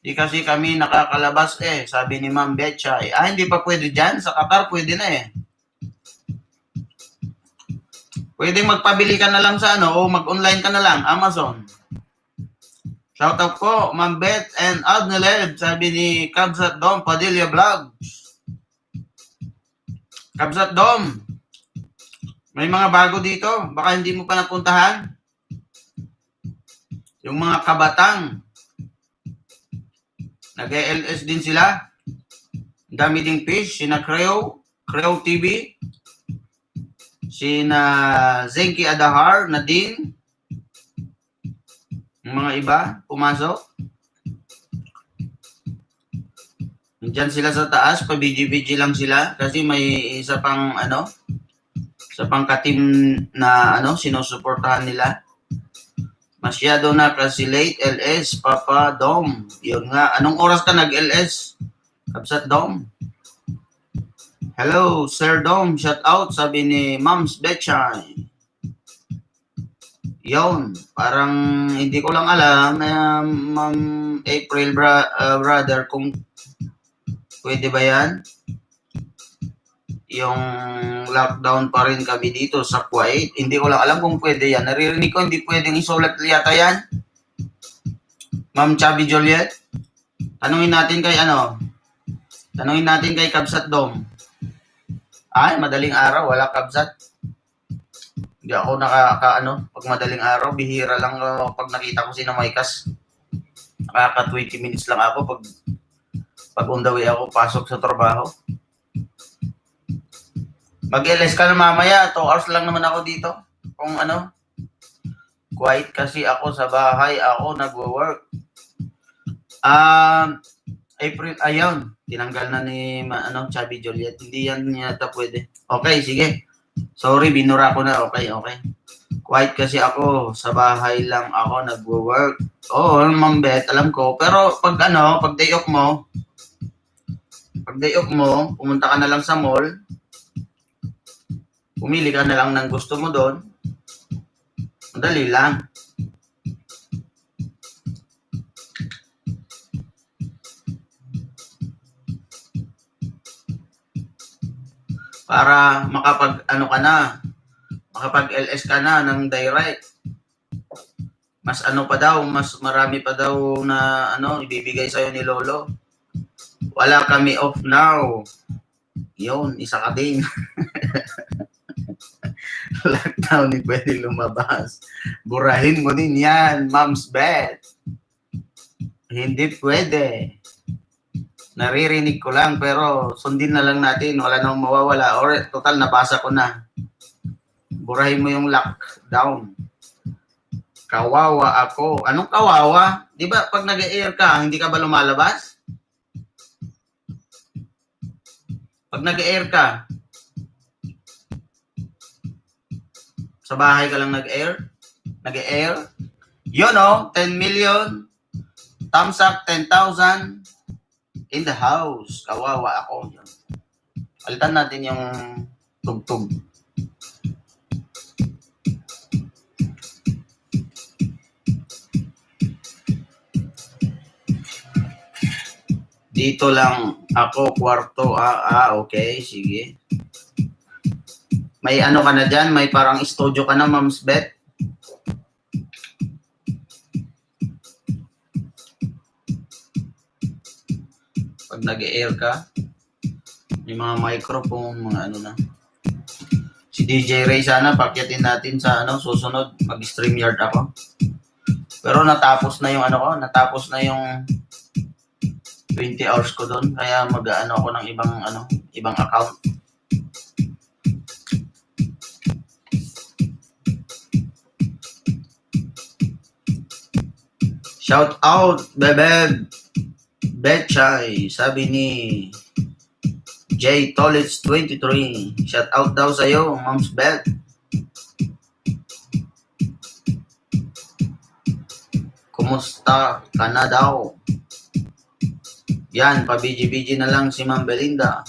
Di kasi kami nakakalabas sabi ni Ma'am Betcha. Hindi pa pwede dyan. Sa Qatar pwede na Pwede magpabili ka na lang sa o mag-online ka na lang, Amazon. Shoutout po, Ma'am Bet and Adneled, sabi ni Kabsat Dom Padilla Vlogs. Kabsat Dom, may mga bago dito. Baka hindi mo pa napuntahan. Yung mga kabatang. Nag-LS din sila. Dami ding fish. Sina Creo TV. Sina Zenki Adahar, Nadine. Yung mga iba, pumasok. Diyan sila sa taas, pa-BG lang sila kasi may isa pang katim na sinusuportahan nila. Masyado na kasi late LS, Papa Dom. Yun nga, anong oras ka nag-LS? Kabsat Dom. Hello, Sir Dom, shout out, sabi ni Mom's Betchay. Yun, parang hindi ko lang alam, Ma'am April brother, kung pwede ba yan? Yung lockdown pa rin kami dito sa Kuwait. Hindi ko lang alam kung pwede yan. Naririnig ko hindi pwedeng isulat yata yan. Ma'am Chubby Joliet. Tanungin natin kay Kabsat Dom. Madaling araw, wala Kabsat. Hindi ako pag madaling araw, bihira lang pag nakita ko si Namaikas. Nakaka 20 minutes lang ako pag on the way ako pasok sa trabaho. Mag-LS ka na mamaya, 2 hours lang naman ako dito. Kung quiet kasi ako sa bahay, ako nagwo-work. April, ayun, tinanggal na ni Chubby Joliet. Hindi yan yata pwede. Okay, sige. Sorry, binura ko na. Okay. Quiet kasi ako, sa bahay lang ako nagwo-work. Ma'am Bet, alam ko. Pero pag day off mo, pumunta ka na lang sa mall, pumili ka na lang ng gusto mo doon. Madali lang. Para makapag-LS ka na ng direct. Mas mas marami pa daw na ibibigay sa'yo ni Lolo. Wala kami off now. Yun, isa ka din. Lockdown, hindi pwede lumabas. Burahin mo din yan, Mom's Bet. Hindi pwede. Naririnig ko lang, pero sundin na lang natin. Wala nang mawawala. Or total, nabasa ko na. Burahin mo yung lockdown. Kawawa ako. Anong kawawa? Di ba pag nag-air ka, hindi ka ba lumalabas? Pag nag-air ka, sa bahay ka lang nag-air? 10 million, thumbs up, 10,000 in the house. Kawawa ako. Palitan natin yung tugtog. Dito lang ako, kwarto. Okay, sige. May ano ka na dyan? May parang studio ka na, Mom's Bet? Pag nag-air ka, may mga microphone, mga ano na. Si DJ Ray sana, pakyatin natin sa ano, susunod, mag-StreamYard ako. Pero natapos na yung ano ko, natapos na yung 20 hours ko doon, kaya mag-ano ako ng ibang account. Shout out, Bebeb Betchay, sabi ni J Tolits 23. Shout out daw sa'yo, Mom's Bet. Kumusta ka na daw? Yan, pabiji-biji na lang si Ma'am Belinda.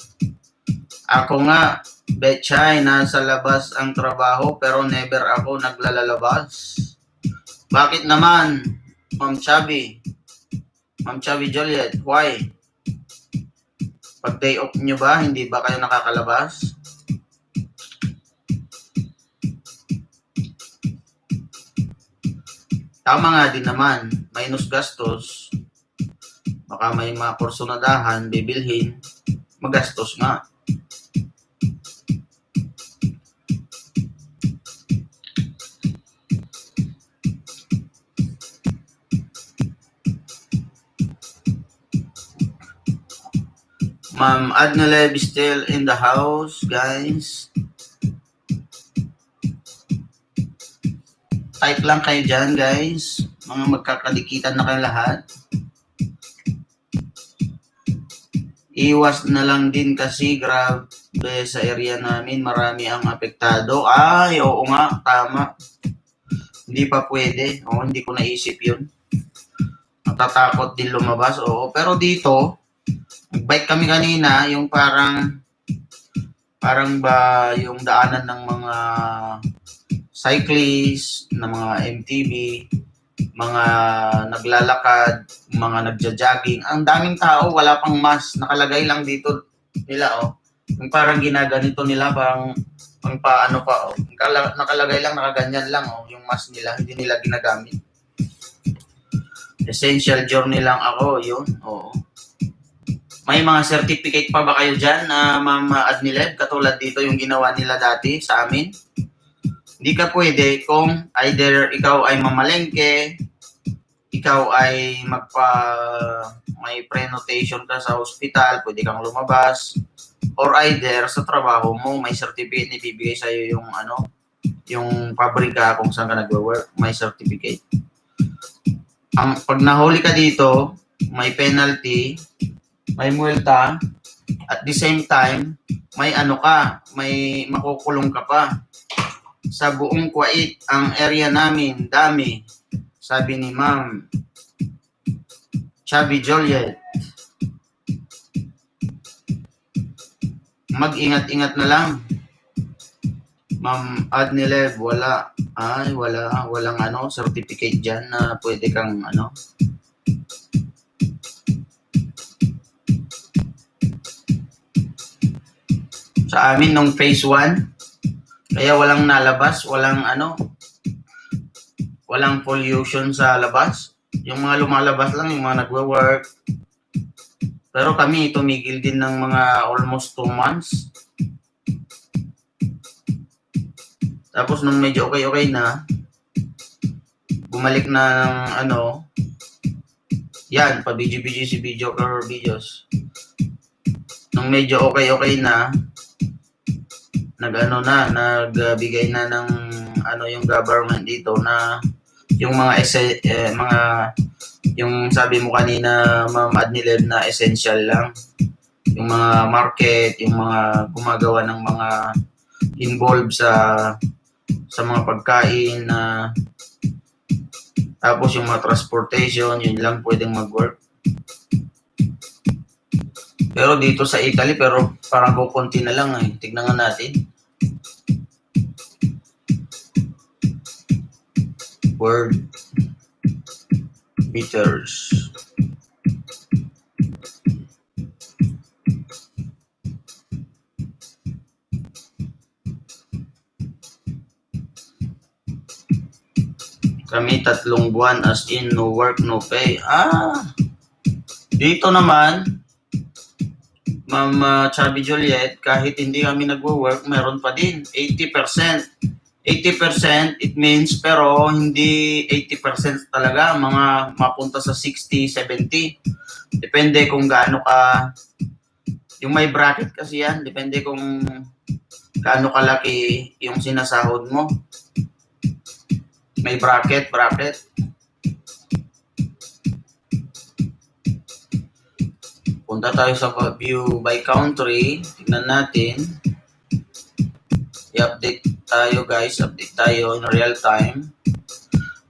Ako nga, Betchay, nasa labas ang trabaho pero never ako naglalabas. Bakit naman, Ma'am Chubby? Ma'am Chubby Juliet, why? Pag day off nyo ba, hindi ba kayo nakakalabas? Tama nga din naman, minus gastos. Baka may mga kurso na dahan, bibilhin, magastos nga. Ma'am Adnaleb is still in the house, guys. Type lang kayo dyan, guys. Mga magkakadikitan na kayo lahat. Iwas na lang din kasi grabe sa area namin, marami ang apektado. Ay, oo nga, tama. Hindi pa pwede. Oo, hindi ko naisip yun. Natatakot din lumabas. Oo, pero dito, nagbike kami kanina, yung parang ba yung daanan ng mga cyclists, ng mga MTB, mga naglalakad, mga nagja-jogging. Ang daming tao, wala pang mask. Nakalagay lang dito nila, oh. Yung parang ginaganito nila, pang paano pa, oh. Nakalagay lang, nakaganyan lang, oh. Yung mask nila, hindi nila ginagamit. Essential journey lang ako, yun, oo. May mga certificate pa ba kayo dyan na Ma'am Adnileb? Katulad dito yung ginawa nila dati sa amin. Hindi ka pwede kung either ikaw ay mamalengke, ikaw ay may pre-notation ka sa hospital, pwede kang lumabas, or either sa trabaho mo, may certificate na ibibigay sa'yo yung pabrika kung saan ka nagwo-work, may certificate. Pag nahuli ka dito, may penalty, may multa, at the same time, may may makukulong ka pa. Sa buong Kuwait, ang area namin, dami. Sabi ni Ma'am Chubby Juliet. Mag-ingat-ingat na lang. Ma'am Adnileb, wala. Ay, walang certificate dyan na pwede kang Sa amin nung phase 1, kaya walang nalabas, walang pollution sa labas. Yung mga lumalabas lang, yung mga nagwo-work. Pero kami, tumigil din ng mga almost 2 months. Tapos nung medyo okay na, bumalik na ng yan, pa-video si video or videos. Nung medyo okay na, nagbigay na ng yung government dito na yung mga yung sabi mo kanina, Ma'am Adnileb, na essential lang. Yung mga market, yung mga gumagawa ng mga involved sa mga pagkain na tapos yung mga transportation, yun lang pwedeng mag-work. Pero dito sa Italy, parang kukunti na lang eh. Tignan nga natin. Word bitters. Kami 3 buwan as in no work, no pay. Dito naman, Ma'am Chubby Juliet, kahit hindi kami nagwo-work, meron pa din 80%. 80% it means, pero hindi 80% talaga, mga mapunta sa 60, 70. Depende kung gaano ka, yung may bracket kasi yan, depende kung gaano kalaki yung sinasahod mo. May bracket. Punta tayo sa view by country. Tingnan natin. I-update tayo guys. Update tayo in real time.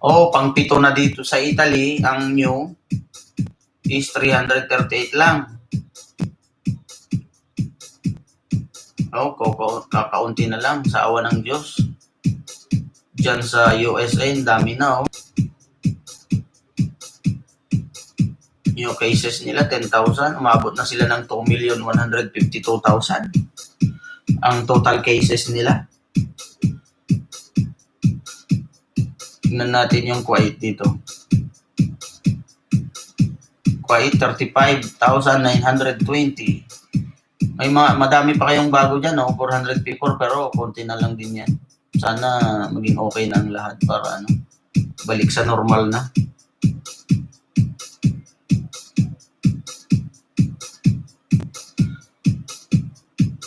Pang-pito na dito sa Italy. Ang new is 338 lang. Kakaunti na lang sa awa ng Diyos. Diyan sa USA, dami na New cases nila 10,000, umabot na sila ng 2,152,000 ang total cases nila. Tingnan natin yung Kuwait dito. Kuwait 35,920. Madami pa kayong bago dyan, 454, pero konti na lang din yan. Sana maging okay na ang lahat para balik sa normal na.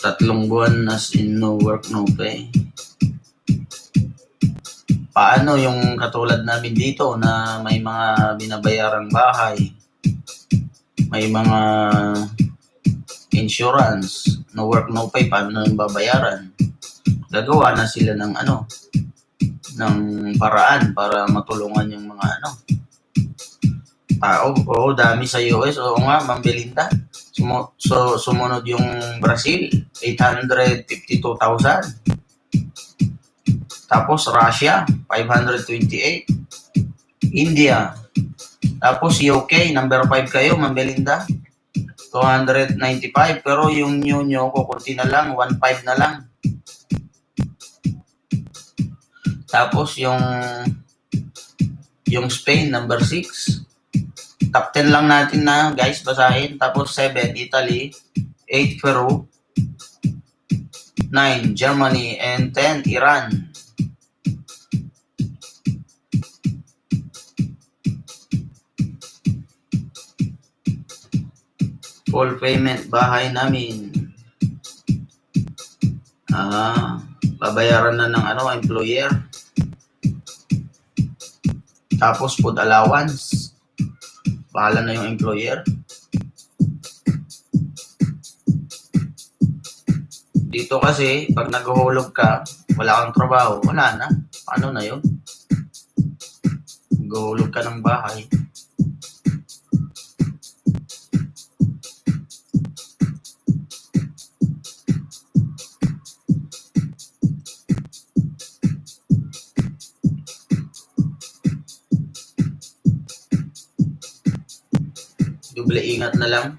Tatlong buwan as in no work, no pay. Paano yung katulad namin dito na may mga binabayarang bahay, may mga insurance, no work, no pay, paano yung babayaran? Gagawa na sila ng ng paraan para matulungan yung mga tao. Dami sa US. Oo nga, Ma'am Belinda. Sumunod yung Brazil, 852,000. Tapos Russia, 528. India. Tapos UK, number 5 kayo, Ma'am Belinda. 295. Pero yung new nyo, kukunti na lang, 1.5 na lang. Tapos yung Spain, number 6. Top 10 lang natin na guys, basahin. Tapos 7, Italy. 8, Peru. 9, Germany. And 10, Iran. Full payment, bahay namin. Babayaran na ng employer. Tapos food allowance. Bahala na yung employer. Dito kasi, pag naghuhulog ka, wala kang trabaho, wala na. Paano na yun? Naghuhulog ka ng bahay. Duble ingat na lang.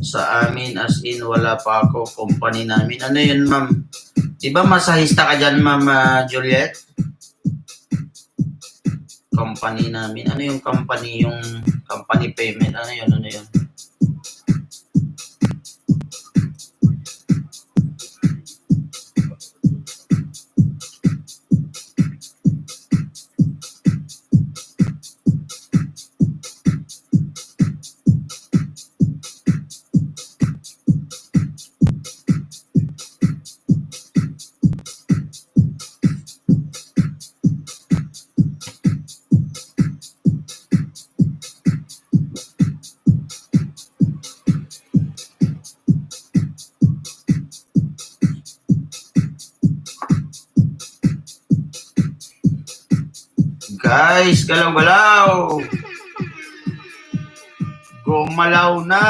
Sa amin, as in, wala pa ako. Company namin. Ano yun, ma'am? Diba masahista ka dyan, Ma'am Juliet? Company namin. Ano yung company? Yung company payment. Ano yun? Guys, galaw-galaw. Gumalaw na.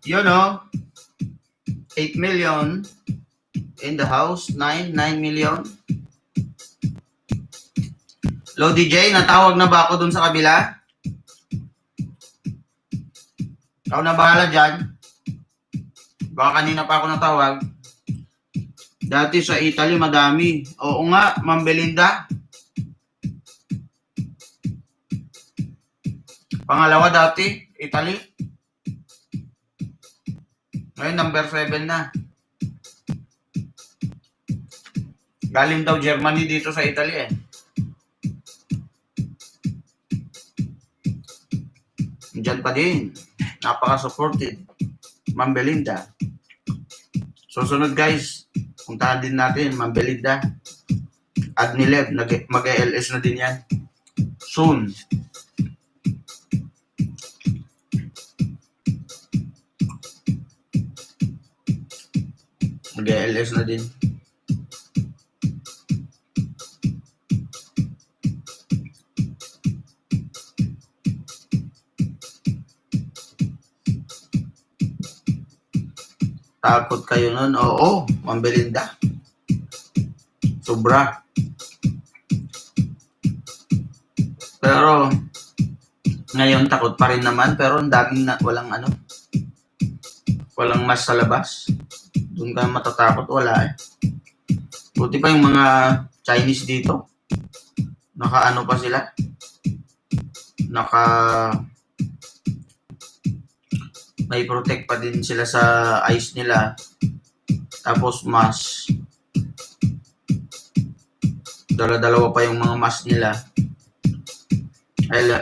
You know, 8 million in the house, 9 million. Lodi J, natawag na ba ako dun sa kabila? Ikaw na bahala dyan. Baka kanina pa ako natawag. Dati sa Italy, madami. Oo nga, Ma'am Belinda. Pangalawa dati, Italy. Ngayon, number 7 na. Galing daw Germany dito sa Italy eh. Diyan pa din. Napaka-supported. Ma'am Belinda. Susunod guys, puntahan din natin, Ma'am Belinda. Adnileb, mag-ALS na din yan. Soon. Mag-ALS na din. Takot kayo nun? Oo, Ma'am Belinda. Sobra. Pero, ngayon takot pa rin naman, pero ang daming walang mas sa labas. Doon ka matatakot, wala eh. Buti pa yung mga Chinese dito. Naka pa sila. May protect pa din sila sa eyes nila. Tapos mask. Dala-dalawa pa yung mga mask nila.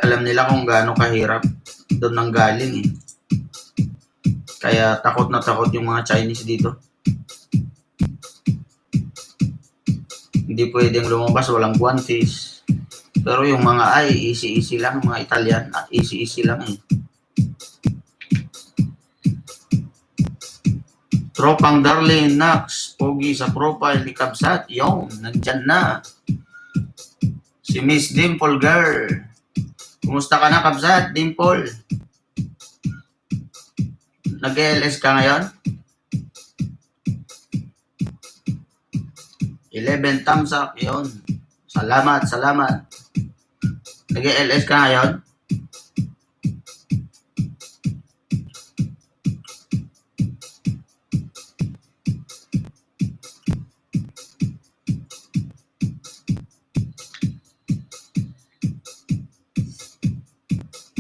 Alam nila kung gaano kahirap. Doon nang galing eh. Kaya takot na takot yung mga Chinese dito. Hindi pwedeng lumabas, walang guantes. Pero yung mga easy lang, mga Italian, easy lang eh. Tropang Darlene Nax, pogi sa profile ni Kabsat. Yung, nandyan na. Si Miss Dimple Girl. Kumusta ka na, Kabsat, Dimple? Nag-LS ka ngayon? 11 thumbs up, yun. Salamat. Nag-LS ka ngayon?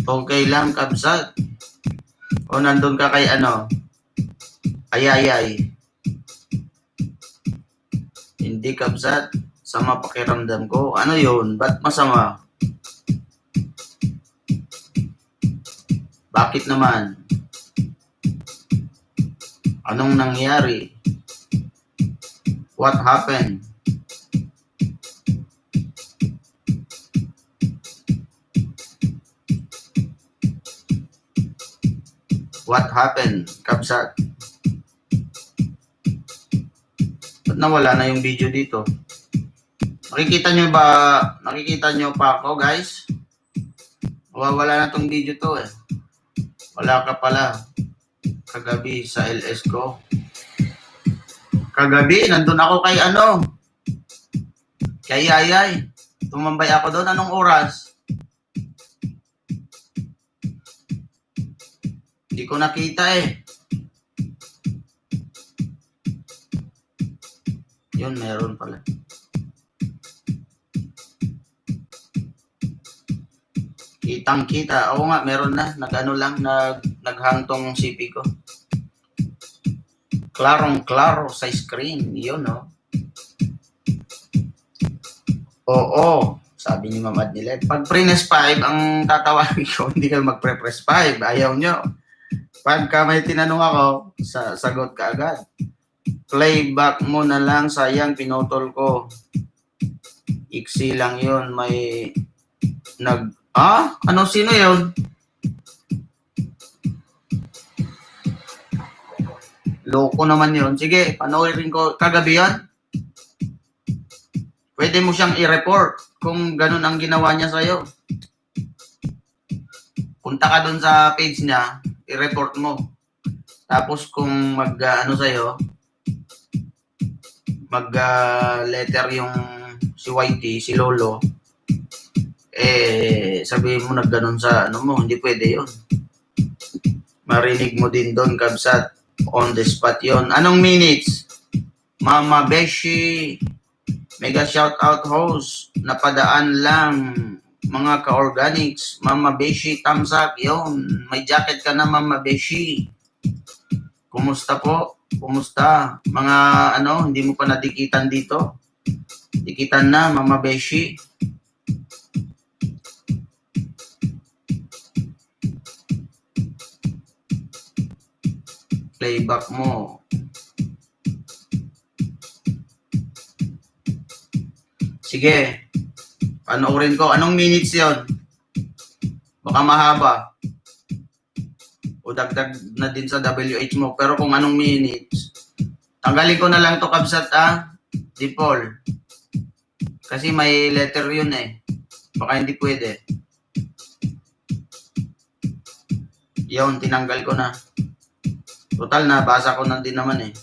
Okay lang, Kabsat. O nandun ka kay Ayayay. Hindi, Kabsat. Sama pakiramdam ko. Ano yun? Ba't masama? Bakit naman? Anong nangyari? What happened? What happened, Kabsat? Ba't nawala na yung video dito? Nakikita nyo pa ako, guys? Wala na tong video to eh. Wala ka pala. Kagabi sa LS ko. Kagabi, nandun ako kay Yayay. Tumambay ako doon. Anong oras? Hindi ko nakita eh. Yun, meron pala. Kitang-kita. Oo nga, meron na. Naghang tong CP ko. Klarong-klaro sa screen. Yun, no? Oo. Sabi ni Ma'am Adnileb. Pag pre-press 5, ang tatawagin ko, hindi kayo mag-press 5. Ayaw nyo. Pagka may tinanong ako, sagot ka agad. Playback mo na lang, sayang, pinutol ko. Iksi lang yun, may ano, sino yun? Loko naman yun. Sige, panoorin ko. Kagabi yun? Pwede mo siyang i-report kung ganun ang ginawa niya sa'yo. Punta ka dun sa page niya, i-report mo. Tapos kung ano sa'yo, letter yung si Whitey, si Lolo, sabihin mo nagganon sa ano mo, hindi pwede yun. Marinig mo din doon, kabsat. On the spot yon. Anong minutes? Mama Beshi, mega shout out host, napadaan lang mga ka-organics. Mama Beshi, thumbs up yon. May jacket ka na, Mama Beshi. Kumusta po? Kumusta? Mga ano, hindi mo pa nadikitan dito? Dikitan na, Mama Beshi. Playback mo. Sige. Panoorin ko. Anong minutes yon? Baka mahaba. O dagdag na din sa WH mo. Pero kung anong minutes, tanggalin ko na lang to, kabsat, Dipol. Kasi may letter yun Baka hindi pwede. Yun, tinanggal ko na. Total na, basa ko na din naman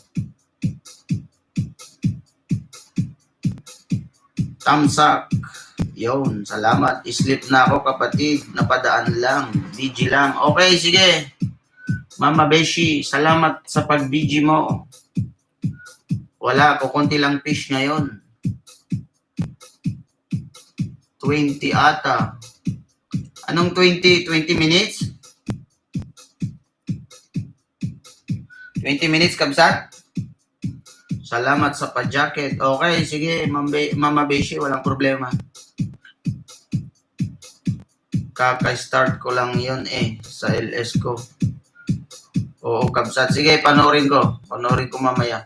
Thumbs up. Yun, salamat. Sleep na ako, kapatid. Napadaan lang. BG lang. Okay, sige. Mama Beshi, salamat sa pag-BG mo. Wala, kukunti lang fish ngayon. 20 ata. Anong 20? 20 minutes? 20 minutes, kabsat? Salamat sa pa-jacket. Okay, sige, Mama Beshi, walang problema. Kaka-start ko lang yun sa LS ko. Oo, kabsat. Sige, panoorin ko. Panoorin ko mamaya.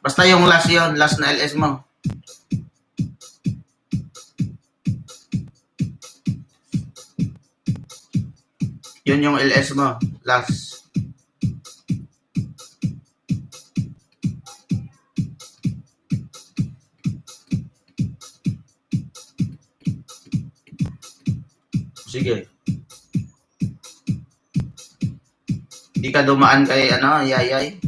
Basta yung last yun, last na LS mo. Yun yung LS mo, last. Sige. Hindi ka dumaan kay Yayay?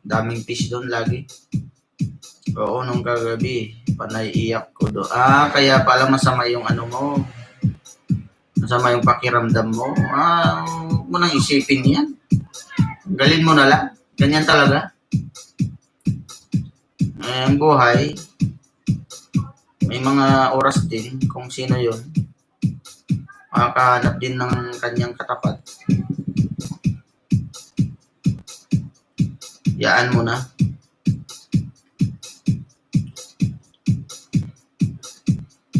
Daming fish doon lagi. Oo, nung kagabi, panay iyak ko doon. Kaya pala masama yung ano mo. Masama yung pakiramdam mo. Huwag mo nang isipin yan. Galin mo na lang. Ganyan talaga. Ang buhay, may mga oras din kung sino yun. Makakahanap din ng kanyang katapat. Yaan mo na.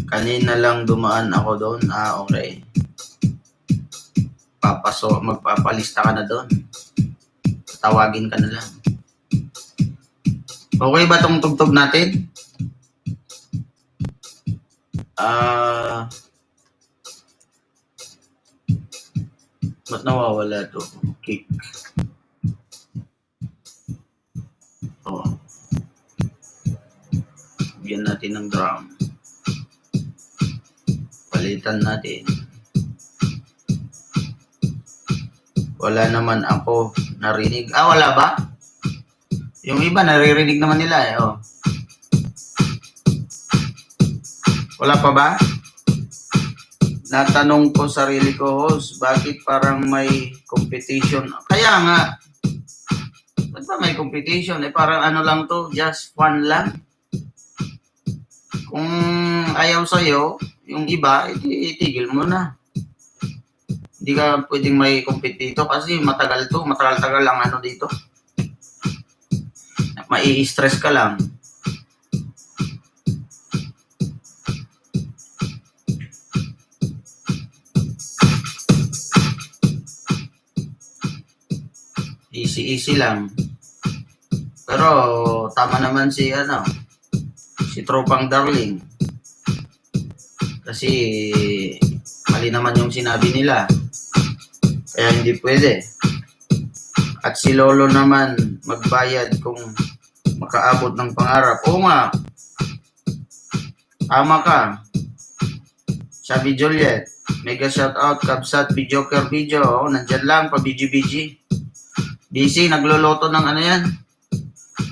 Kanina lang dumaan ako doon. Okay. Magpapalista ka na doon. Tawagin ka na lang. Okay ba tong tugtog natin? Ba't nawawala to? Kick. Bigyan natin ng drum. Palitan natin. Wala naman ako narinig. Wala ba? Yung iba naririnig naman nila Wala pa ba? Natanong ko sarili ko, host, bakit parang may competition? Kaya nga, ba't ba may competition? Parang ano lang to, just fun lang. Kung ayaw sa'yo, yung iba, itigil mo na. Hindi ka pwedeng may compete dito kasi matagal-tagal lang dito. Mai-stress ka lang. Easy lang. Pero tama naman si Tropang Darling. Kasi mali naman yung sinabi nila. Kaya hindi pwede. At si Lolo naman magbayad kung makaabot ng pangarap. Oo nga. Tama ka. Sabi Juliet. Mega shoutout, Kabsat, Bijoker Video. Oh, nandyan lang, pa BG. Busy, nagluluto ng ano yan?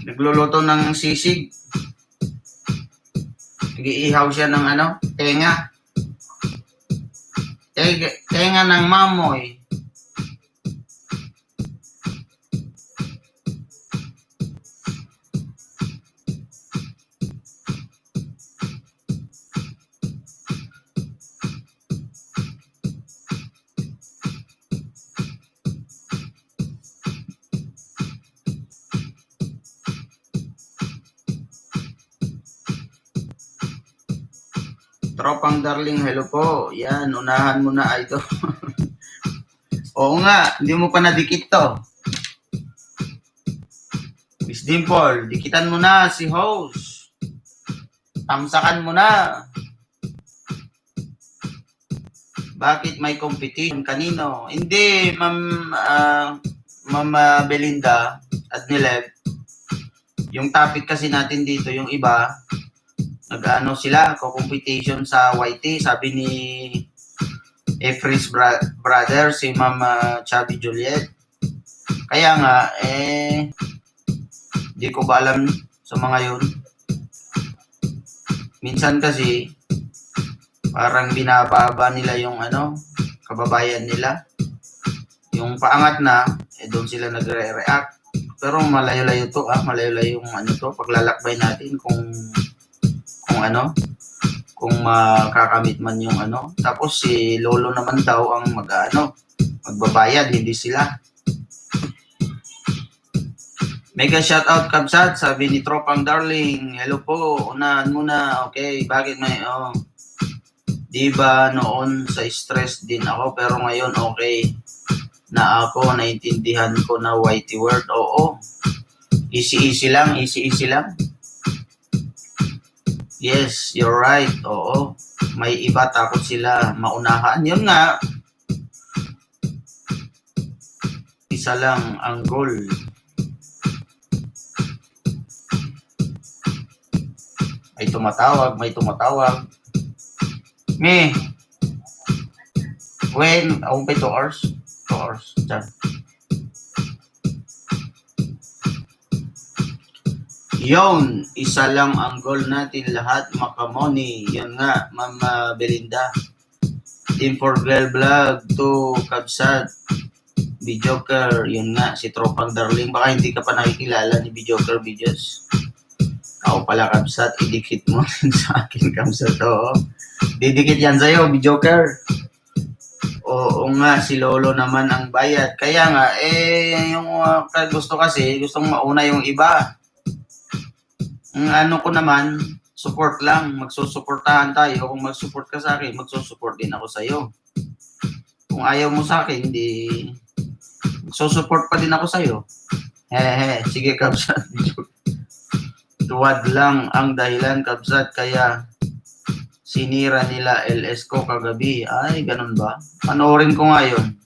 Nagluluto ng sisig. Nag-iihaw siya ng ano? Tenga. Tenga ng mamoy. Tropang darling, hello po. Yan, unahan mo na idol. Oo nga, hindi mo pa nadikit to. Miss Dimple, dikitan mo na si host. Tamsakan mo na. Bakit may competition? Kanino? Hindi, Ma'am Belinda at Nilev. Yung topic kasi natin dito, yung iba, nag-ano sila, competition sa YT, sabi ni Efris brother, si Ma'am Chubby Juliet. Kaya nga, di ko ba alam sa mga yun. Minsan kasi, parang binababa nila yung ano, kababayan nila. Yung paangat na, doon sila nagre-react. Pero malayo-layo to, malayo-layo yung ano to, paglalakbay natin kung ano, kung makakamit man yung ano. Tapos si Lolo naman daw ang magbabayad, hindi sila. Mega shoutout Kabsat, sabi ni Tropang Darling. Hello po, unahan muna. Okay, bakit may diba noon sa stress din ako pero ngayon okay na ako, naintindihan ko na YT word. Oo. Easy lang. Yes, you're right. Oo. May iba takot sila maunahan. Yun nga. Isa lang ang goal. May tumatawag. Me. When? Ako pa 2 hours. 2 hours. Diyan. Yun, isa lang ang goal natin lahat, makamoni. Yan nga, Ma'am Belinda. Team for Girl Vlog, 2, Kabsat, Bijoker, yun nga, si Tropang Darling. Baka hindi ka pa nakikilala ni Bijoker Videos. Ako pala, Kabsat, idikit mo sa akin, Kabsat. Oo. Didikit yan sa'yo, Bijoker. Oo nga, si Lolo naman ang bayad. Kaya nga, yung gusto kasi, gustong mauna yung iba. Ang ano ko naman, support lang. Magsusuportahan tayo. Kung mag-support ka sa akin, magsusupport din ako sa'yo. Kung ayaw mo sa akin, di magsusupport pa din ako sa'yo. Sige, Kabsat. Tuwad lang ang dahilan, Kabsat. Kaya sinira nila LS ko kagabi. Ay, ganun ba? Panoorin ko nga yun.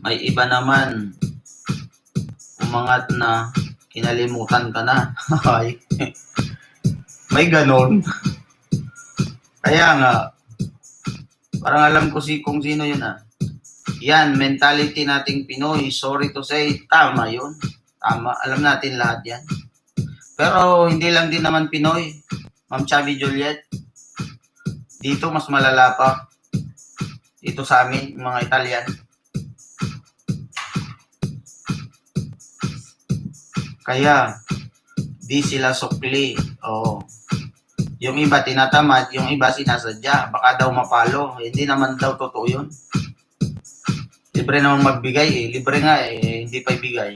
May iba naman. Umangat na. Kinalimutan ka na. Ay. May ganon. Kaya nga, parang alam ko kung sino yun Yan, mentality nating Pinoy. Sorry to say, tama yun. Tama, alam natin lahat yan. Pero hindi lang din naman Pinoy. Ma'am Chubby Juliet. Dito mas malala pa. Dito sa amin, mga Italian. Kaya, di sila sukli. Oo. Yung iba tinatamad, yung iba sinasadya. Baka daw mapalo. Hindi naman daw totoo yun. Libre naman magbigay Libre nga hindi pa ibigay.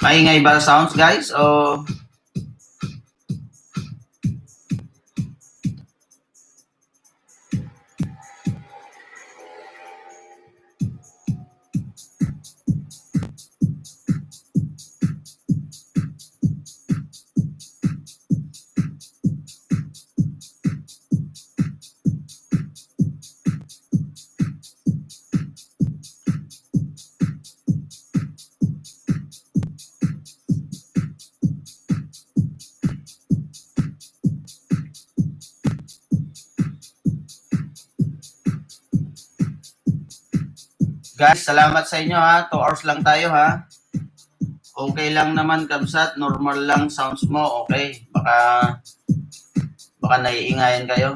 Maingay ba sounds, guys? O Guys, salamat sa inyo ha. 2 hours lang tayo ha. Okay lang naman, Kabsat. Normal lang sounds mo. Okay. Baka naiingayan kayo.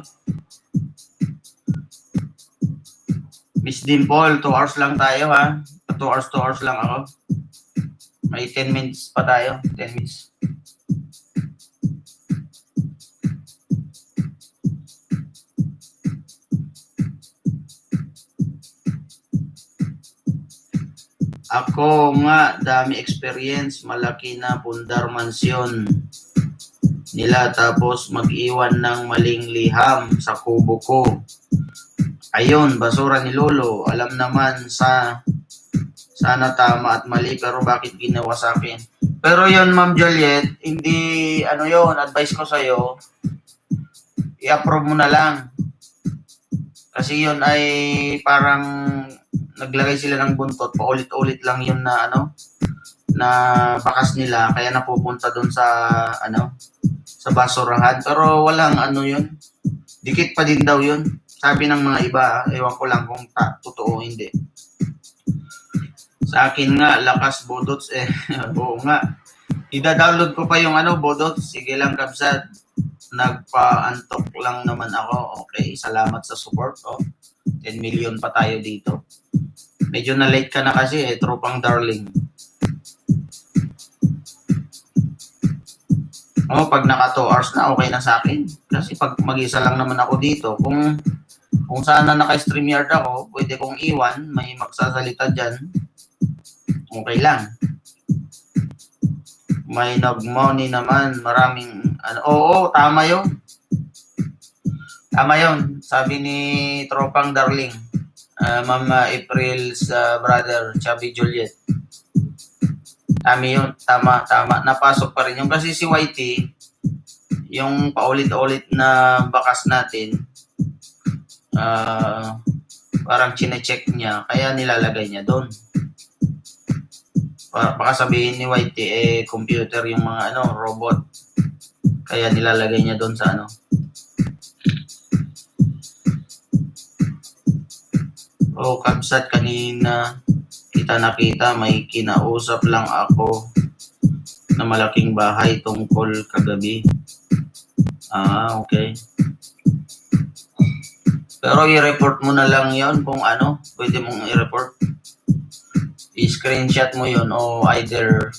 Miss Dimple, 2 hours lang tayo ha. 2 hours lang ako. May 10 minutes pa tayo. 10 minutes. Ako nga, dami experience, malaki na pundar mansyon nila tapos mag-iwan ng maling liham sa kubo ko. Ayun, basura ni Lolo. Alam naman sana tama at mali pero bakit ginawa sa akin? Pero yun, Ma'am Juliet, hindi, yun, advice ko sa'yo, i-approve mo na lang. Kasi yun ay parang naglagay sila ng buntot, paulit-ulit lang yun na na bakas nila, kaya napupunta doon sa sa basurahan. Pero walang yun. Dikit pa din daw yun. Sabi ng mga iba, ewan ko lang kung totoo hindi. Sa akin nga, lakas bodots oo nga. Ida-download ko pa yung bodots. Sige lang, Kabsat. Nagpa-antok lang naman ako. Okay, salamat sa support. 10 million pa tayo dito. Medyo na late ka na kasi tropang darling. Pag naka 2 hours na, okay na sa akin. Kasi pag mag-isa lang naman ako dito, kung sana naka-StreamYard ako, pwede kong iwan, may magsasalita dyan. Okay lang. May nag-money naman, maraming, oo, tama yun. Tama yun. Sabi ni tropang darling. Ma'am April's brother, Chubby Juliet. Yun, tama. Napasok pa rin yung kasi si Whitey, yung paulit-ulit na bakas natin, parang chine-check niya, kaya nilalagay niya doon. Baka sabihin ni Whitey, computer yung mga robot. Kaya nilalagay niya doon sa Kabsat, kanina kita nakita, may kinausap lang ako na malaking bahay tungkol kagabi. Okay. Pero i-report mo na lang yon kung pwede mong i-report. I-screenshot mo yon o either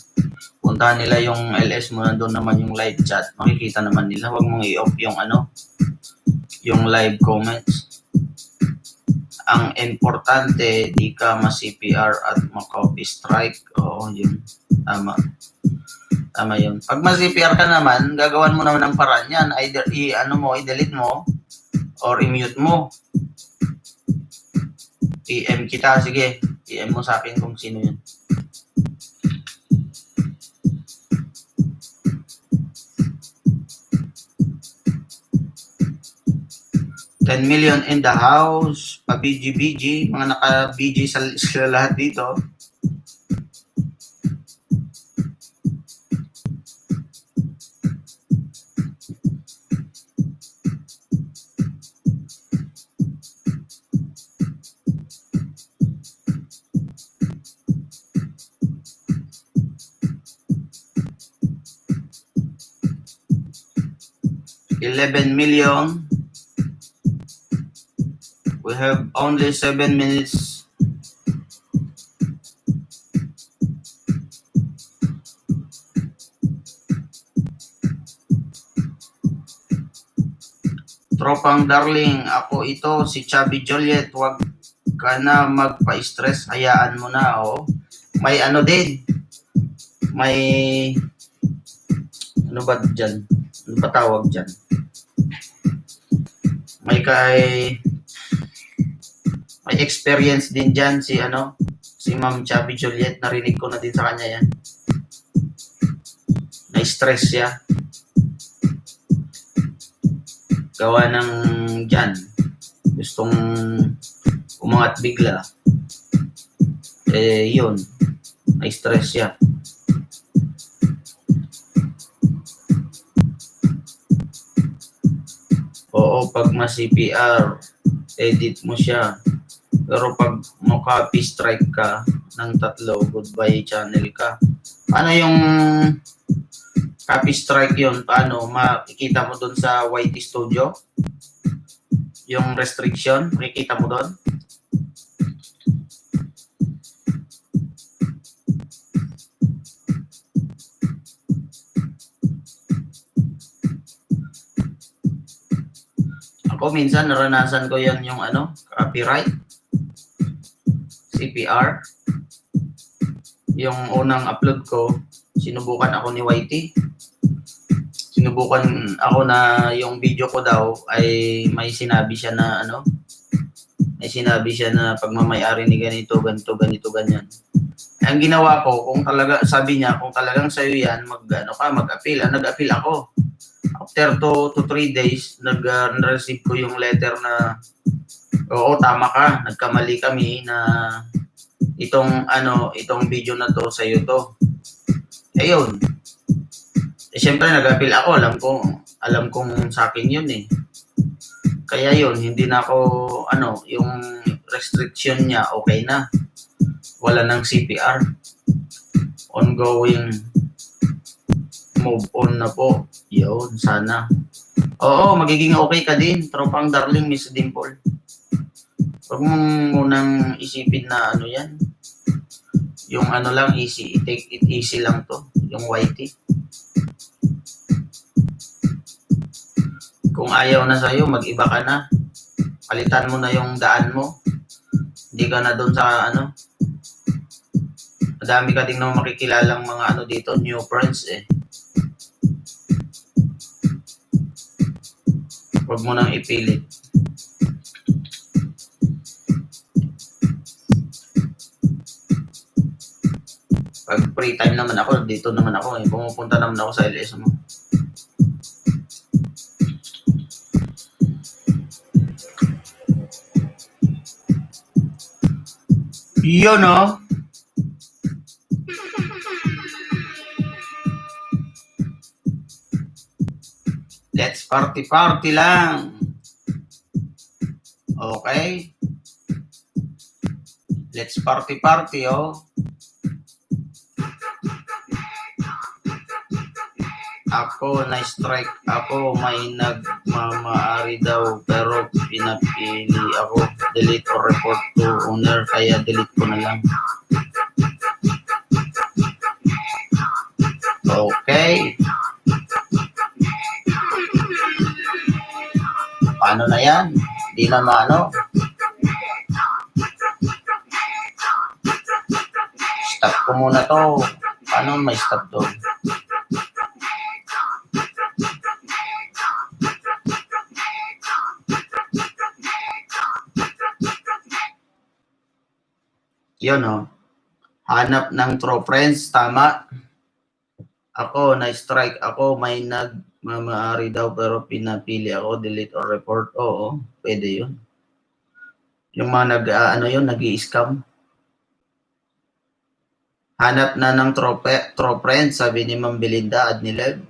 puntahan nila yung LS mo, nandun naman yung live chat. Makikita naman nila. Huwag mong i-off yung yung live comments. Ang importante, di ka ma-CPR at ma-copy strike. Oo, yun. Tama yun. Pag ma-CPR ka naman, gagawan mo naman ng paraan yan. Either i-delete mo or i-mute mo. PM kita. Sige, PM mo sa akin kung sino yun. $10 million in the house, pa-BG, mga naka-BG sila lahat dito. $11 million. We have only 7 minutes. Tropang darling, ako ito, si Chubby Juliet. Huwag ka na magpa-stress. Hayaan mo na, May din. May, ano ba dyan? Ano ba tawag dyan? May experience din dyan si Ma'am Chubby Juliet. Narinig ko na din sa kanya yan. Na-stress siya. Gawa ng dyan. Gustong umangat bigla. Yun. Na-stress siya. Oo, pag ma-CPR, edit mo siya. Pero pag mo-copy strike ka ng 3, goodbye channel ka. Paano yung copy strike yun? Paano? Makikita mo dun sa YT Studio? Yung restriction, makikita mo dun? Ako minsan naranasan ko yan yung copyright, CPR. Yung unang upload ko, sinubukan ako ni YT. Sinubukan ako na yung video ko daw ay may sinabi siya na may sinabi siya na pagmamayari ni ganito, ganito, ganito, ganyan. Ang ginawa ko, kung talaga, sabi niya, kung talagang sa'yo yan, mag-appeal. Nag-appeal ako. After 2 to 3 days, nag-receive ko yung letter na, oo, tama ka, nagkamali kami na itong video na to sa'yo to. Ayun. Siyempre nag-appeal ako, alam kong sa akin yun eh. Kaya yun, hindi na ako, yung restriction niya, okay na. Wala ng CPR. Ongoing. Move on na po. Yun, sana. Oo, magiging okay ka din. Tropang darling, Miss Dimple. Huwag mong munang isipin na yan. Yung lang, easy. Take it easy lang to. Yung YT. Kung ayaw na sa'yo, mag-iba ka na. Palitan mo na yung daan mo. Hindi ka na doon sa madami ka ding makikilalang mga dito, new friends eh. Huwag mo nang ipilit. Pag free time naman ako, dito naman ako eh. Pumupunta naman ako sa LS mo. Yun no? Let's party lang. Okay? Let's party oh. Ako na-strike ako, may nagmamaari daw pero pinapili ako. Delete or report to owner, kaya delete ko na lang. Okay. Paano na yan? Hindi na Stop ko muna to. Paano may stop to? Yun hanap ng true friends, tama. Ako, na-strike ako, may nagmamaari daw pero pinapili ako, delete or report. Oo, pwede yun. Yung mga nag-i-scam. Hanap na ng true friends, sabi ni Ma'am Belinda at ni Lev.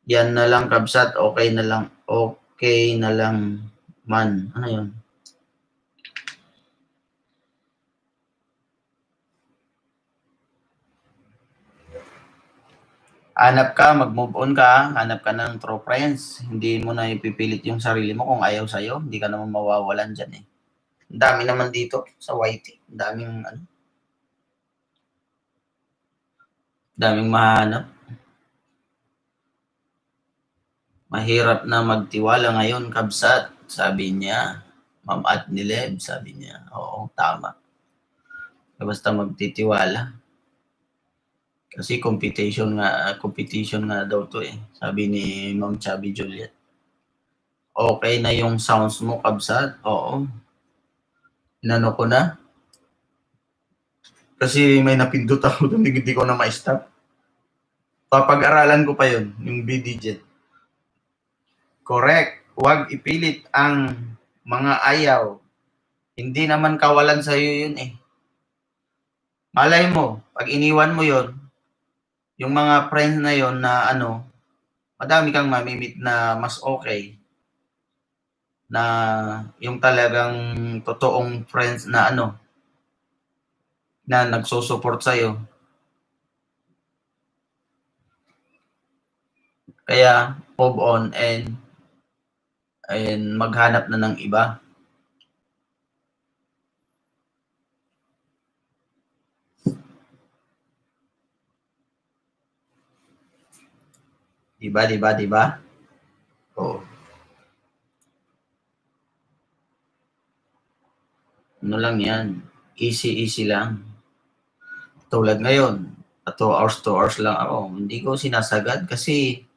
Yan na lang, kabsat, okay na lang man. Ano yun? Hanap ka, mag-move on ka, hanap ka ng true friends. Hindi mo na ipipilit yung sarili mo kung ayaw sa'yo. Hindi ka naman mawawalan dyan eh. Ang dami naman dito sa YT. Ang daming mahanap. Mahirap na magtiwala ngayon, kabsat, sabi niya. Ma'am at ni Lev, sabi niya. Oo, tama. Basta magtitiwala. Kasi competition nga daw to eh. Sabi ni Ma'am Chubby Juliet. Okay na yung sounds mo, kabsat? Oo. Inano ko na. Kasi may napindot ako doon, hindi ko na ma-stop. Papag-aralan ko pa yun, yung BDJ. Correct. Huwag ipilit ang mga ayaw. Hindi naman kawalan sa'yo yun eh. Malay mo, pag iniwan mo yun, yung mga friends na yon na madami kang mamimit na mas okay. na yung talagang totoong friends na na nagsusupport sa'yo. Kaya move on and maghanap na ng iba. Diba? Oo. Ano lang yan. Easy lang. Tulad ngayon, 2 hours lang ako. Hindi ko sinasagad kasi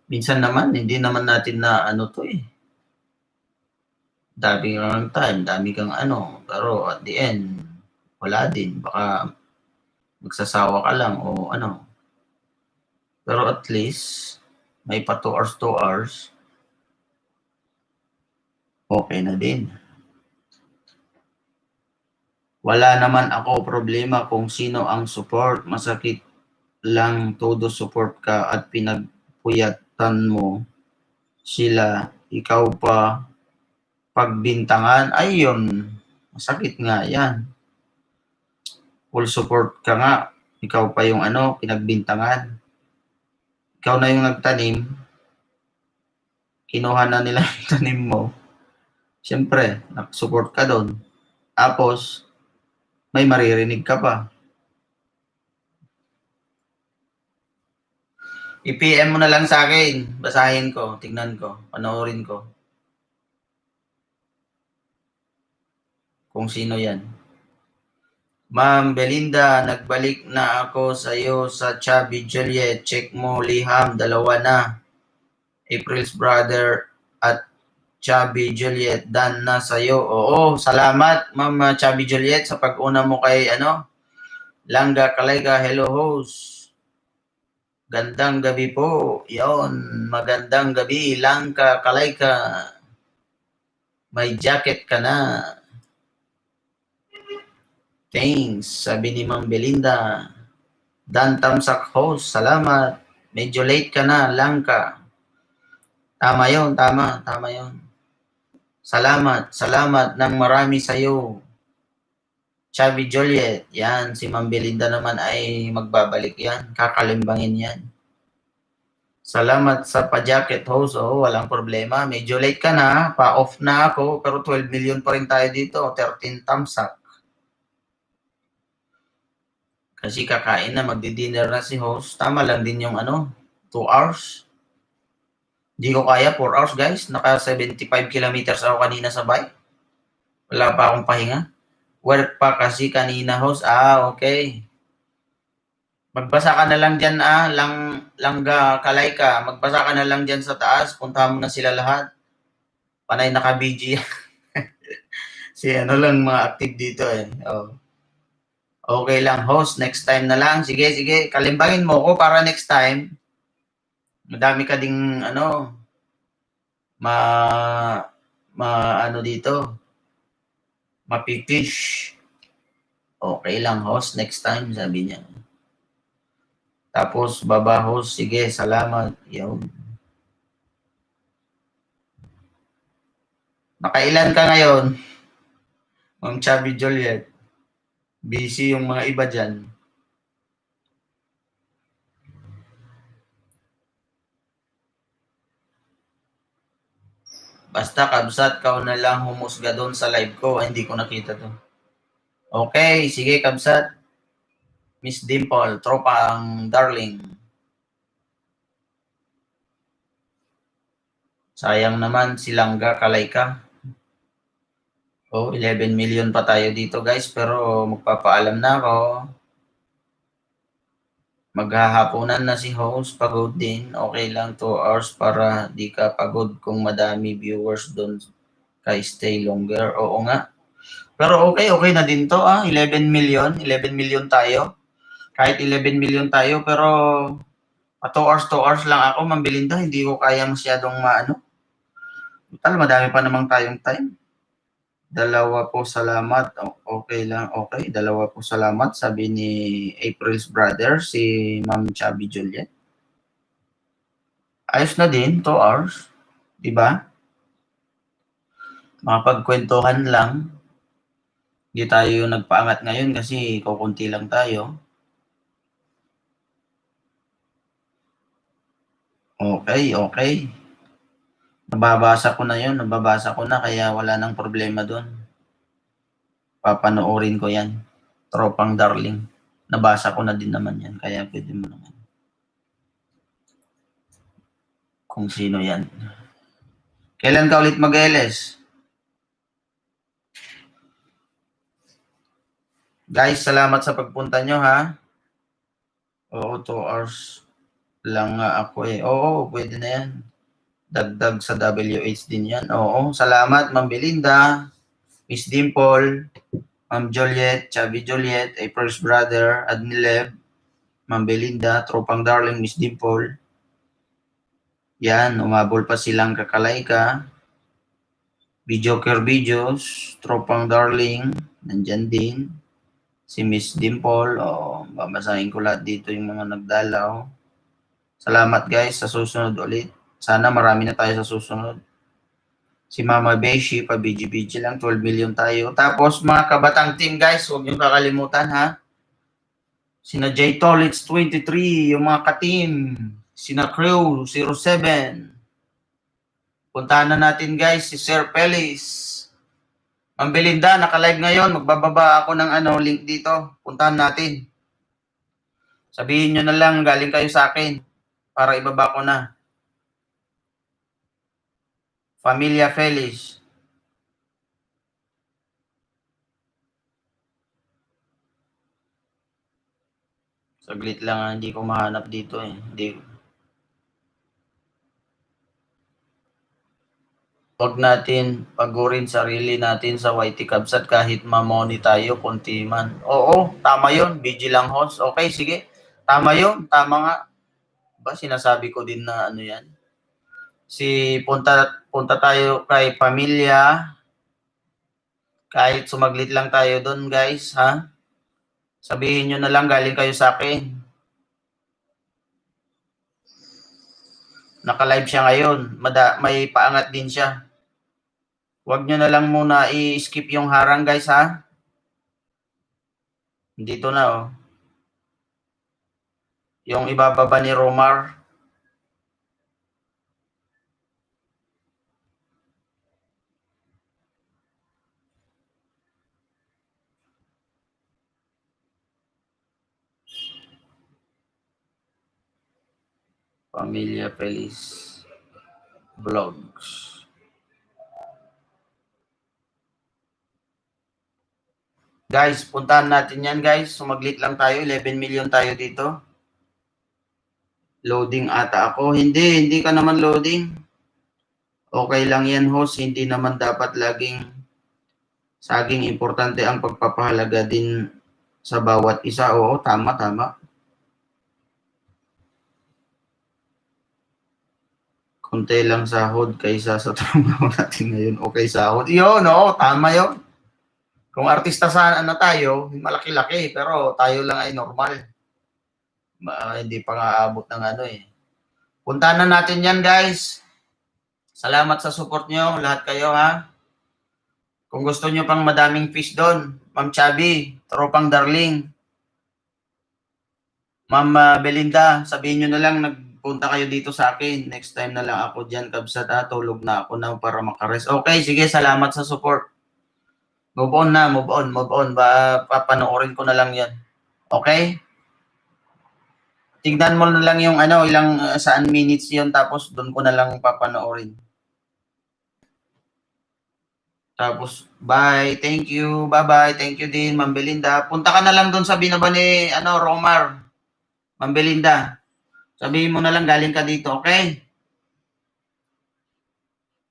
minsan naman, hindi naman natin na to eh. Dami kang time, dami kang pero at the end, wala din. Baka magsasawa ka lang o Pero at least, may pa 2 hours, okay na din. Wala naman ako problema kung sino ang support. Masakit lang todo support ka at pinagpuyatan mo sila. Ikaw pa pagbintangan. Ayun, masakit nga yan. Full support ka nga. Ikaw pa yung pinagbintangan. Ikaw na yung nagtanim. Kinuha na nila yung tanim mo. Siyempre, nag-support ka doon. Tapos, may maririnig ka pa. I-PM mo na lang sa akin. Basahin ko, tignan ko, panoorin ko. Kung sino yan. Ma'am Belinda, nagbalik na ako sa iyo sa Chubby Juliet. Check mo, liham, 2 na. April's brother at Chubby Juliet, dan na sa iyo. Oo, salamat Ma'am Chubby Juliet sa pag-una mo kay Langga Kalayga. Hello host. Gandang gabi po. Yon, magandang gabi, Langga Kalayga. May jacket ka na. Thanks, sabi ni Ma'am Belinda. Dan Tamsak host, salamat. Medyo late ka na, Langka. Tama yon. Salamat ng marami sa'yo. Chubby Juliet, yan, si Ma'am Belinda naman ay magbabalik yan. Kakalimbangin yan. Salamat sa pa-jacket host. Walang problema. Medyo late ka na, pa-off na ako, pero 12 million pa rin tayo dito. 13 thumbs up. Kasi kakain na, magdi-dinner na si host. Tama lang din yung 2 hours. Hindi ko kaya 4 hours guys. Naka 75 kilometers ako kanina sa bike. Wala pa akong pahinga. Work pa kasi kanina host. Okay. Magbasa ka na lang dyan Langga Kalayka. Magbasa ka na lang dyan sa taas. Puntahan mo na sila lahat. Panay naka-BG. si lang mga active dito eh. Okay lang host. Next time na lang. Sige. Kalimbangin mo ko para next time. Madami ka ding dito. Mapipish. Okay lang host. Next time sabi niya. Tapos baba host. Sige, salamat. Yun. Nakailan ka ngayon? Ma'am Chubby Juliet. Busy yung mga iba dyan. Basta kabsat, ka na lang humusga doon sa live ko. Hindi ko nakita to. Okay, sige kabsat. Miss Dimple, tropang darling. Sayang naman si Langga Kalayka. 11 million pa tayo dito guys, pero magpapaalam na ako. Maghahaponan na si host, pagod din. Okay lang 2 hours para di ka pagod kung madami viewers doon kay stay longer. Oo nga. Pero okay na din to 11 million tayo. Kahit 11 million tayo, pero 2 hours lang ako, Ma'am Belinda, hindi ko kaya masyadong Total, madami pa namang tayong time. 2 po salamat. Okay lang. Okay, 2 po salamat. Sabi ni April's brother, si Ma'am Chubby Juliet. Ayos na din, 2 hours. Diba? Makapagkwentuhan lang. Hindi tayo nagpaangat ngayon kasi kukunti lang tayo. Okay. Nababasa ko na kaya wala nang problema doon. Papanoorin ko yan. Tropang Darling. Nabasa ko na din naman yan, kaya pwede mo naman. Kung sino yan. Kailan ka ulit mag-LS? Guys, salamat sa pagpunta nyo ha. Oo, 2 hours lang nga ako eh. Oo, pwede na yan. Dagdag sa WH din yan. Oo, salamat Ma'am Belinda, Miss Dimple, Ma'am Juliet, Chubby Juliet, a First Brother, Admilev, Ma'am Belinda, Tropang Darling, Miss Dimple. Yan, umabol pa silang Kakalayka, Videoker Videos, Tropang Darling, nandyan din. Si Miss Dimple, babasahin ko lahat dito yung mga nagdalaw. Salamat guys, sa susunod ulit. Sana marami na tayo sa susunod. Si Mama Beshi, pa BG lang, 12 million tayo. Tapos mga kabatang team guys, huwag niyong kakalimutan ha. Sina J Tolitz 23, yung mga ka-team. Sina Crew 07. Puntahan na natin guys si Sir Pelis. Ma'am Belinda, naka-live ngayon. Magbababa ako ng link dito. Puntahan natin. Sabihin nyo na lang, galing kayo sa akin para ibaba ko na. Familia Feliz. Saglit lang, hindi ko mahanap dito eh. Huwag natin pagurin sarili natin sa YT Kabsat kahit mamoni tayo, kunti man. Oo, tama yun. BG lang host. Okay, sige. Tama yun. Tama nga. Ba, sinasabi ko din na yan. Punta tayo kay pamilya. Kahit sumaglit lang tayo doon, guys, ha? Sabihin nyo na lang, galing kayo sa akin. Naka-live siya ngayon. May paangat din siya. Huwag nyo na lang muna i-skip yung harang, guys, ha? Dito na, oh. Yung ibababa ni Romar. Pamilya Feliz Vlogs. Guys, puntahan natin yan, guys. Sumaglit lang tayo. 11 million tayo dito. Loading ata ako. Hindi ka naman loading. Okay lang yan, host. Hindi naman dapat laging saging importante ang pagpapahalaga din sa bawat isa. Oo, tama. Kunti lang sahod kaysa sa trabaho natin ngayon. Okay, sahod. Yun, oo, tama yun. Kung artista sana tayo, malaki-laki, pero tayo lang ay normal. Hindi pa nga abot ng Puntahan na natin yan, guys. Salamat sa support nyo, lahat kayo, ha. Kung gusto nyo pang madaming fish doon, Ma'am Chubby, Tropang Darling, Ma'am Belinda, sabihin nyo na lang, nagpunta kayo dito sa akin. Next time na lang ako dyan, kabsat, tulog na ako na para makarest. Okay, sige, salamat sa support. Move on. Papanoorin ko na lang yan. Okay? Tignan mo na lang yung ilang saan minutes yon, tapos doon ko na lang papanoorin. Tapos, bye. Thank you. Bye-bye. Thank you din, Ma'am Belinda. Punta ka na lang doon sa binaba ni Romar. Ma'am Belinda. Sabihin mo na lang galing ka dito, okay?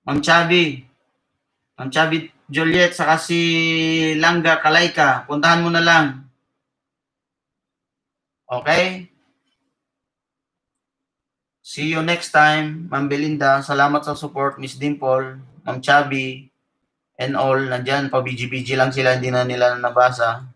Ma'am Chubby. Ma'am Chubby Juliet, saka si Langga Kalayka. Puntahan mo na lang. Okay? See you next time, Ma'am Belinda. Salamat sa support, Miss Dimple, Ma'am Chubby, and all. Nandyan, pa-BG-BG lang sila, hindi na nila nabasa.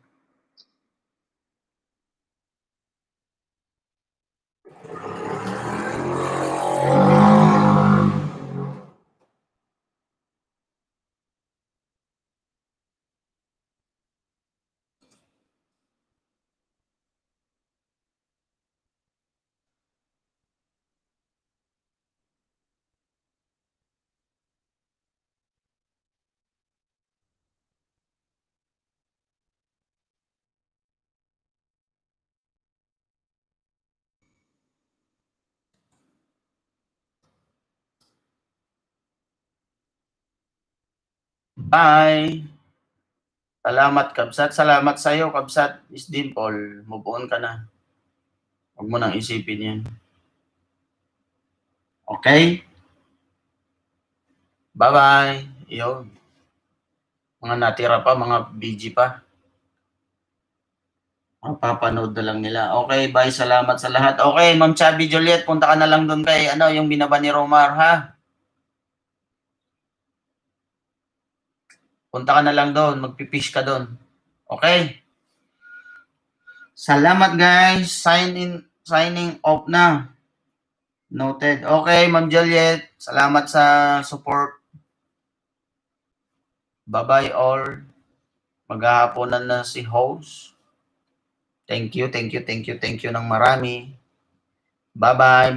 Bye. Salamat, Kabsat. Salamat sa'yo, Kabsat. Is Dimple. Move on ka na. Huwag mo nang isipin yan. Okay? Bye-bye. Yun. Mga natira pa, mga BG pa. Mapapanood na lang nila. Okay, bye. Salamat sa lahat. Okay, Ma'am Chubby Juliet, punta ka na lang doon kay yung binaba ni Romar, ha? Punta ka na lang doon. Magpipish ka doon. Okay? Salamat, guys. Signing off na. Noted. Okay, Ma'am Juliet. Salamat sa support. Bye-bye all. Maghahaponan na si host. Thank you ng marami. Bye-bye.